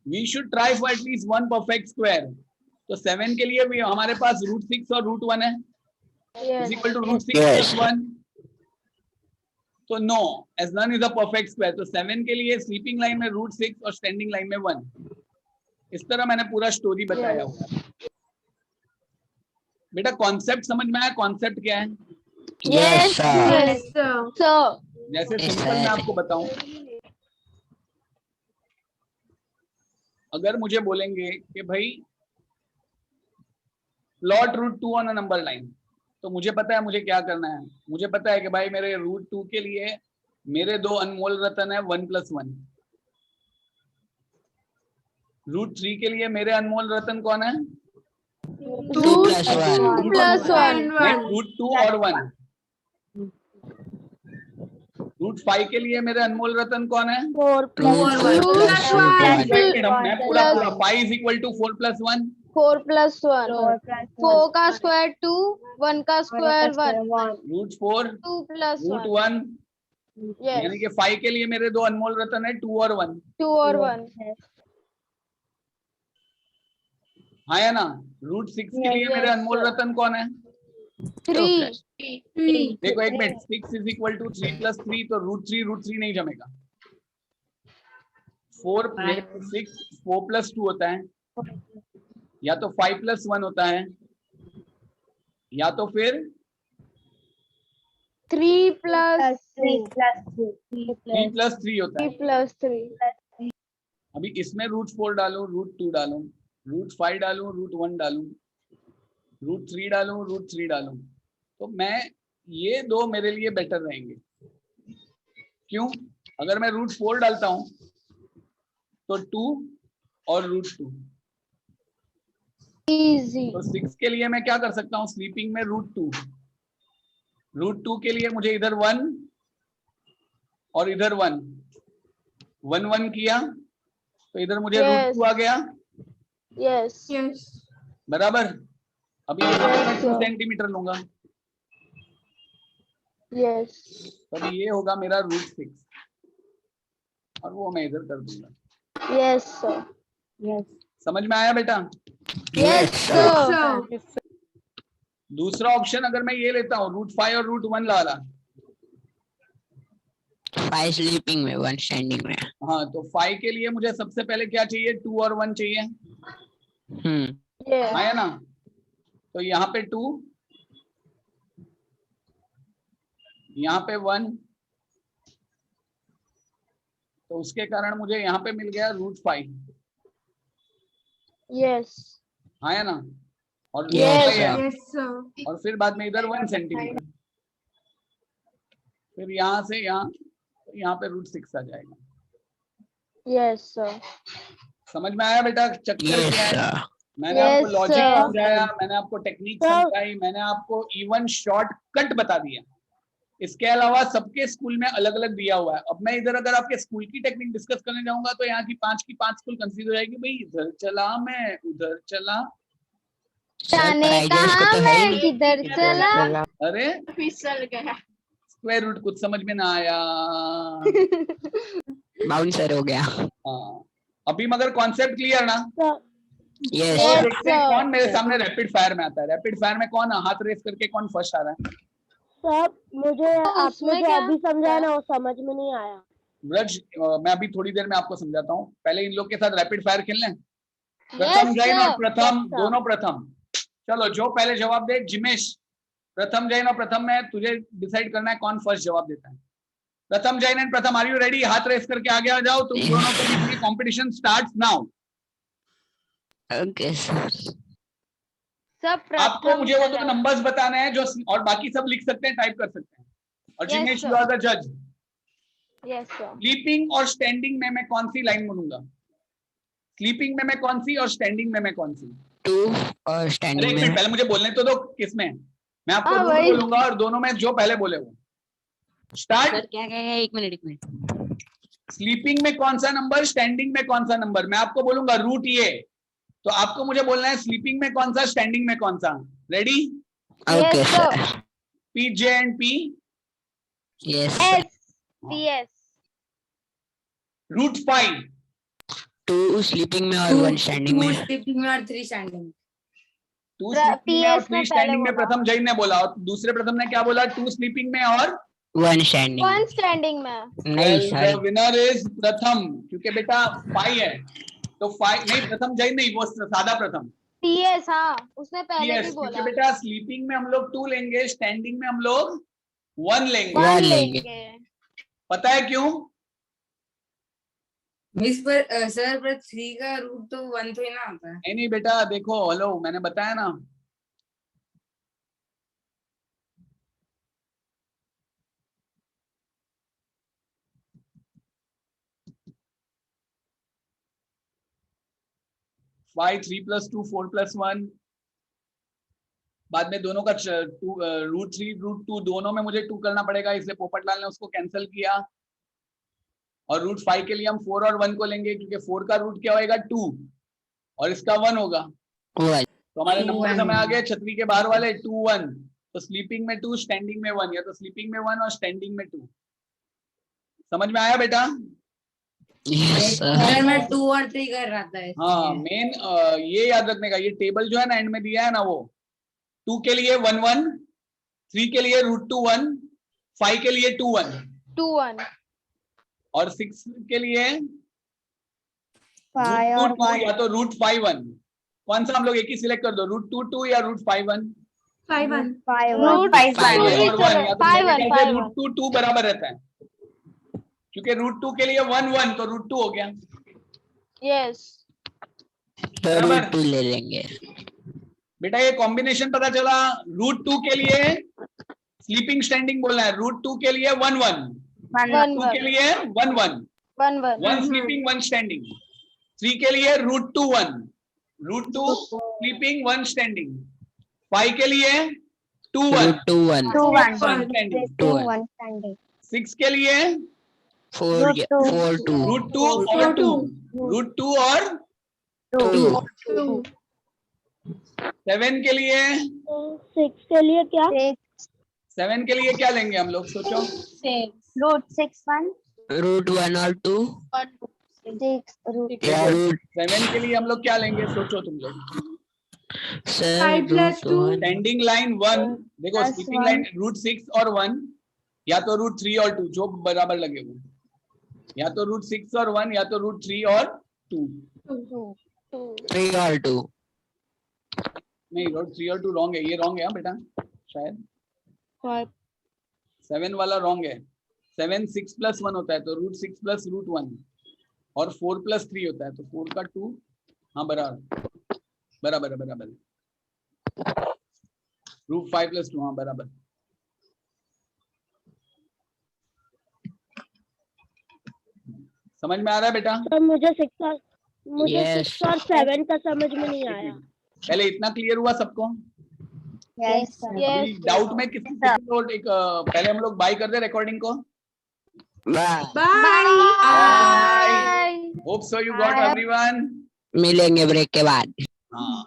Speaker 3: We should try for at least 1 perfect square. तो 7 के लिए भी हमारे पास रूट 6 और रूट 1 है, is equal to root 6
Speaker 6: Yes.
Speaker 3: + 1। तो no, as none is a perfect square. तो 7 के लिए स्लीपिंग लाइन में रूट 6 और स्टैंडिंग लाइन में 1। इस तरह मैंने पूरा स्टोरी बताया हुआ है। बेटा कॉन्सेप्ट समझ में आया? कॉन्सेप्ट क्या है?
Speaker 6: Yes sir,
Speaker 1: Yes, sir.
Speaker 2: Sir
Speaker 3: जैसे
Speaker 6: Yes,
Speaker 3: सिंपल मैं
Speaker 6: sir.
Speaker 3: आपको बताऊं, अगर मुझे बोलेंगे कि भाई plot root 2 on a number line, तो मुझे पता है मुझे क्या करना है। मुझे पता है कि भाई मेरे रूट 2 के लिए मेरे 2 अनमोल रतन है 1 + 1। रूट 3 के लिए मेरे अनमोल रतन कौन है?
Speaker 6: 2 + 1
Speaker 2: प्लस 1
Speaker 1: 1.
Speaker 3: रूट 2 और 1। रूट 5 के लिए मेरे अनमोल रतन कौन है?
Speaker 4: 4
Speaker 6: root
Speaker 4: +
Speaker 6: 4
Speaker 1: Root
Speaker 6: +
Speaker 1: one.
Speaker 6: Root 1
Speaker 3: Expected हमने पूरा
Speaker 2: Plus-
Speaker 3: पूरा 5 इज इक्वल टू 4 + 1।
Speaker 2: 4 + 1
Speaker 5: 4 +
Speaker 2: 4 का स्क्वायर 2 1 का स्क्वायर 1
Speaker 3: रूट 4
Speaker 2: 2 +
Speaker 3: रूट
Speaker 2: 1
Speaker 3: 1, यानी
Speaker 2: यस
Speaker 3: कि 5 के लिए मेरे 2 अनमोल रतन है 2 और 1।
Speaker 2: 2 और 1
Speaker 3: हाँ या ना? रूट 6 के लिए
Speaker 2: Yes,
Speaker 3: मेरे अनमोल
Speaker 2: sir.
Speaker 3: रतन कौन है?
Speaker 2: 3
Speaker 3: देखो एक मिनट, 6 इज इक्वल टू 3 + 3, तो √3 नहीं जमेगा। 4 6 4 + 2 होता है, या तो 5 + 1 होता है, या तो फिर
Speaker 2: 3 plus
Speaker 4: 3 plus
Speaker 3: 3 + 3 होता
Speaker 2: 3
Speaker 3: है।
Speaker 2: plus 3
Speaker 3: अभी इसमें √4 डालूं, √2 डालूं, √5 डालूं, √1 डालूं, √3 डालूं, √3 डालूं, तो मैं ये दो मेरे लिए बेटर रहेंगे। क्यों? अगर मैं √4 डालता हूं तो 2 और √2,
Speaker 2: easy
Speaker 3: तो 6 के लिए मैं क्या कर सकता हूं स्लीपिंग में, √2। √2 के लिए मुझे इधर 1 और इधर 1 1 1 किया, तो इधर मुझे
Speaker 2: Yes.
Speaker 3: √2 आ गया,
Speaker 2: yes
Speaker 3: बराबर। अभी यहाँ पे मैं
Speaker 2: Yes,
Speaker 3: 2
Speaker 2: sir.
Speaker 3: सेंटीमीटर लूंगा,
Speaker 2: yes
Speaker 3: तो अभी ये होगा मेरा √6, और वो मैं इधर कर दूंगा।
Speaker 2: yes sir
Speaker 3: समझ में आया बेटा?
Speaker 2: yes sir
Speaker 3: दूसरा ऑप्शन अगर मैं ये लेता हूँ, √5 और √1 ला रहा,
Speaker 6: 5 स्लीपिंग में 1 स्टैंडिंग में।
Speaker 3: हाँ, तो 5 के लिए मुझे सबसे पहले क्या चाहिए, 2 और 1 चाहिए,
Speaker 2: yes
Speaker 3: आया ना? तो यहाँ पे 2, यहाँ पे 1, तो उसके कारण मुझे यहाँ पे मिल गया √5,
Speaker 2: yes
Speaker 3: आया ना? और
Speaker 6: Yes,
Speaker 3: √5
Speaker 6: sir.
Speaker 3: है, और फिर बाद में इधर 1 सेंटीमीटर, फिर यहाँ से यहाँ, तो यहाँ पे √6 आ जाएगा।
Speaker 2: yes sir
Speaker 3: समझ में आया बेटा चक्कर
Speaker 6: Yes,
Speaker 3: क्या है?
Speaker 6: sir.
Speaker 3: मैंने
Speaker 2: Yes,
Speaker 3: आपको लॉजिक
Speaker 2: sir.
Speaker 3: समझाया, मैंने आपको टेक्निक समझाई, मैंने आपको इवन शॉर्टकट बता दिया। इसके अलावा सबके स्कूल में अलग अलग दिया हुआ है। अब मैं इधर अगर आपके स्कूल की टेक्निक डिस्कस करने जाऊंगा तो यहाँ की 5 स्कूल कंफ्यूज हो जाएगी, भाई इधर चला मैं उधर चला,
Speaker 2: जाने
Speaker 6: prizes को
Speaker 2: कहाँ
Speaker 6: तो है ही
Speaker 2: मैं
Speaker 6: नहीं।
Speaker 2: किधर चला
Speaker 3: अरे स्क्वायर रूट कुछ समझ में ना आया।
Speaker 6: बाउंसर हो गया।
Speaker 3: हाँ, अभी मगर कॉन्सेप्ट क्लियर ना?
Speaker 6: यस
Speaker 3: और
Speaker 2: Yes,
Speaker 3: देखते हैं
Speaker 2: sir.
Speaker 3: कौन मेरे सामने रैपिड फायर में आता है। रैपिड फायर में कौन हाथ रेस करके कौन फर्स्ट आ रहा है?
Speaker 4: सर मुझे आपने
Speaker 2: उसमें
Speaker 4: जो
Speaker 2: क्या
Speaker 4: अभी समझाया ना वो समझ में नहीं आया।
Speaker 3: ब्रज, मैं अभी थोड़ी देर में आपको समझाता हूँ, पहले इन लोग के साथ रैपिड फायर खेल लें। प्रथम जैन और प्रथम,
Speaker 4: Yes, sir.
Speaker 3: दोनों प्रथम। चलो जो पहले जवाब दे, जिमेश, प्रथम जैन और प्रथम में तुझे डिसाइड करना है कौन फर्स्ट जवाब देता है। प्रथम जैन एंड प्रथम, आर यू रेडी? हाथ रेस करके आगे आ जाओ, तुम दोनों के बीच में competition starts now.
Speaker 6: Okay sir.
Speaker 2: सब
Speaker 3: आपको मुझे वो 2 नंबर्स बताने हैं जो, और बाकी सब लिख सकते हैं, टाइप कर सकते हैं। और
Speaker 2: Yes,
Speaker 3: Jimesh
Speaker 2: sir.
Speaker 3: You are the जज।
Speaker 2: yes sir
Speaker 3: स्लीपिंग और स्टैंडिंग में मैं कौन सी लाइन बोलूंगा? स्लीपिंग में मैं कौन सी और स्टैंडिंग में मैं कौन सी?
Speaker 6: 2 और
Speaker 3: अरे
Speaker 6: स्टैंडिंग
Speaker 3: एक
Speaker 6: में
Speaker 3: मिनट, पहले मुझे बोलने तो दो किसमें। मैं आपको
Speaker 2: हाँ,
Speaker 3: रूल
Speaker 2: वही।
Speaker 3: बोलूंगा और दोनों में जो पहले बोले वो। स्टार्ट।
Speaker 6: सर क्या क्या है? 1 मिनट।
Speaker 3: स्लीपिंग में कौन सा नंबर, स्टैंडिंग में कौन सा नंबर? मैं आपको बोलूंगा रूट ये, तो आपको मुझे बोलना है स्लीपिंग में कौन सा, स्टैंडिंग में कौन सा। Ready?
Speaker 6: Okay
Speaker 2: Yes, sir.
Speaker 6: Sir.
Speaker 3: P J and P.
Speaker 6: Yes
Speaker 2: S PS
Speaker 3: √5,
Speaker 6: 2 sleeping में और 1 स्टैंडिंग में।
Speaker 7: स्लीपिंग में और 3 स्टैंडिंग।
Speaker 3: 2 स्लीपिंग में और
Speaker 2: PS में
Speaker 3: 3 स्टैंडिंग में
Speaker 2: पहले
Speaker 3: प्रथम जैन ने बोला, और दूसरे प्रथम ने क्या बोला? 2 स्लीपिंग में और
Speaker 6: 1 स्टैंडिंग।
Speaker 2: कौन स्टैंडिंग में?
Speaker 6: नहीं
Speaker 3: द
Speaker 6: सॉरी।
Speaker 3: विनर इज प्रथम, क्योंकि बेटा 5 है, तो 5 नहीं, प्रथम जैन नहीं, वो सादा प्रथम।
Speaker 2: PS हाँ उसने पहले
Speaker 3: यस,
Speaker 2: भी
Speaker 3: क्योंकि
Speaker 2: बोला
Speaker 3: बेटा स्लीपिंग में हम लोग 2 लेंगे, स्टैंडिंग में हम लोग 1 लेंगे।
Speaker 2: 1
Speaker 6: लेंगे।
Speaker 2: लेंगे
Speaker 3: पता है क्यों?
Speaker 7: मिस पर सर पर 3 का रूट तो 1 तो ही ना आता है।
Speaker 3: नहीं बेटा देखो, हेलो, मैंने बताया ना, फाइव 3 + 2 4 + 1, बाद में दोनों का √3 √2 दोनों में मुझे 2 करना पड़ेगा, इसलिए पोपटलाल ने उसको कैंसिल किया। और √5 के लिए हम 4 और 1 को लेंगे, क्योंकि 4 का रूट क्या होगा? 2, और इसका 1 होगा। तो हमारे नंबर समय आ गए छतरी के बाहर वाले 2 1। तो स्लीपिंग में 2, स्टैंडिंग में 1, या तो स्लीपिंग में 1 और स्टैंडिंग में 2। समझ में आया बेटा?
Speaker 6: Yes sir.
Speaker 7: सर मैं 2 और 3 कर रहा था
Speaker 3: हाँ, मेन ये याद रखने का, ये टेबल जो है ना एंड में दिया है ना, वो 2 के लिए 1 1, 3 के लिए √2 1, 5 के लिए 2 1
Speaker 2: 2 1
Speaker 3: और 6 के लिए
Speaker 5: 5 और
Speaker 3: √2
Speaker 5: 1
Speaker 3: या तो √5 1। कौन सा हम लोग एक ही सिलेक्ट कर दो, √2 2 या √5 1?
Speaker 5: 5 1
Speaker 2: रूट
Speaker 6: 5
Speaker 3: 5
Speaker 6: 1
Speaker 3: और 1 या तो
Speaker 2: 5
Speaker 3: मेरे
Speaker 2: 1
Speaker 3: ख्याल से
Speaker 2: 5 1
Speaker 3: √2 2 बराबर रहता है, क्योंकि √2 के लिए 1 1 तो √2 हो गया।
Speaker 2: यस
Speaker 6: तो
Speaker 3: बराबर।
Speaker 6: √2 ले लेंगे।
Speaker 3: बेटा ये कॉम्बिनेशन पता चला, √2 के लिए स्लीपिंग स्टैंडिंग बोलना है, √2 के लिए 1 1,
Speaker 2: 1
Speaker 3: 2 के
Speaker 2: 1
Speaker 3: लिए 1 1,
Speaker 2: 1 1
Speaker 3: 1 स्लीपिंग 1 स्टैंडिंग, 3 के लिए √2 1, √2 स्लीपिंग 1 स्टैंडिंग, 5 के लिए 2 1,
Speaker 6: √2 1
Speaker 5: 2 1
Speaker 3: स्टैंडिंग,
Speaker 6: 2
Speaker 5: 1 standing
Speaker 3: 6 के लिए
Speaker 6: 4 2
Speaker 3: √2 और 2, √2 और
Speaker 6: 2
Speaker 3: 7 के लिए
Speaker 4: 6 के लिए क्या?
Speaker 3: 7 के लिए क्या लेंगे हम लोग, सोचो।
Speaker 5: √6 1
Speaker 6: √1 और 2
Speaker 5: 6
Speaker 6: या √,
Speaker 3: 7 के लिए हम लोग क्या लेंगे, सोचो तुम लोग।
Speaker 6: सर √1
Speaker 3: स्टैंडिंग लाइन 1, देखो
Speaker 5: Plus
Speaker 3: स्लीपिंग
Speaker 5: 1.
Speaker 3: लाइन √6 और 1 या तो √3 और 2 जो बराबर लगे हुए, या तो √6 और 1 या तो √3 और 2।
Speaker 6: 3 और 2
Speaker 3: नहीं, √3 और 2 रॉन्ग है, ये रॉन्ग है हाँ बेटा, शायद 7 वाला रॉन्ग है। 7 6 + 1 होता है तो √6 + √1 और 4 + 3 होता है तो 4 का 2, हाँ बराबर बराबर है, बराबर है। √5 + 2, हाँ बराबर। समझ में आ रहा है बेटा?
Speaker 4: तो मुझे 6 और
Speaker 6: Yes.
Speaker 4: 6 और 7 का समझ में नहीं आया।
Speaker 3: पहले इतना क्लियर हुआ सबको?
Speaker 5: yes sir
Speaker 2: यस
Speaker 3: डाउट में किसी को एक पहले हम लोग बाय कर दे रिकॉर्डिंग को।
Speaker 6: Bye.
Speaker 3: Bye. Hope so you got everyone.
Speaker 6: मिलेंगे ब्रेक के बाद।
Speaker 3: हाँ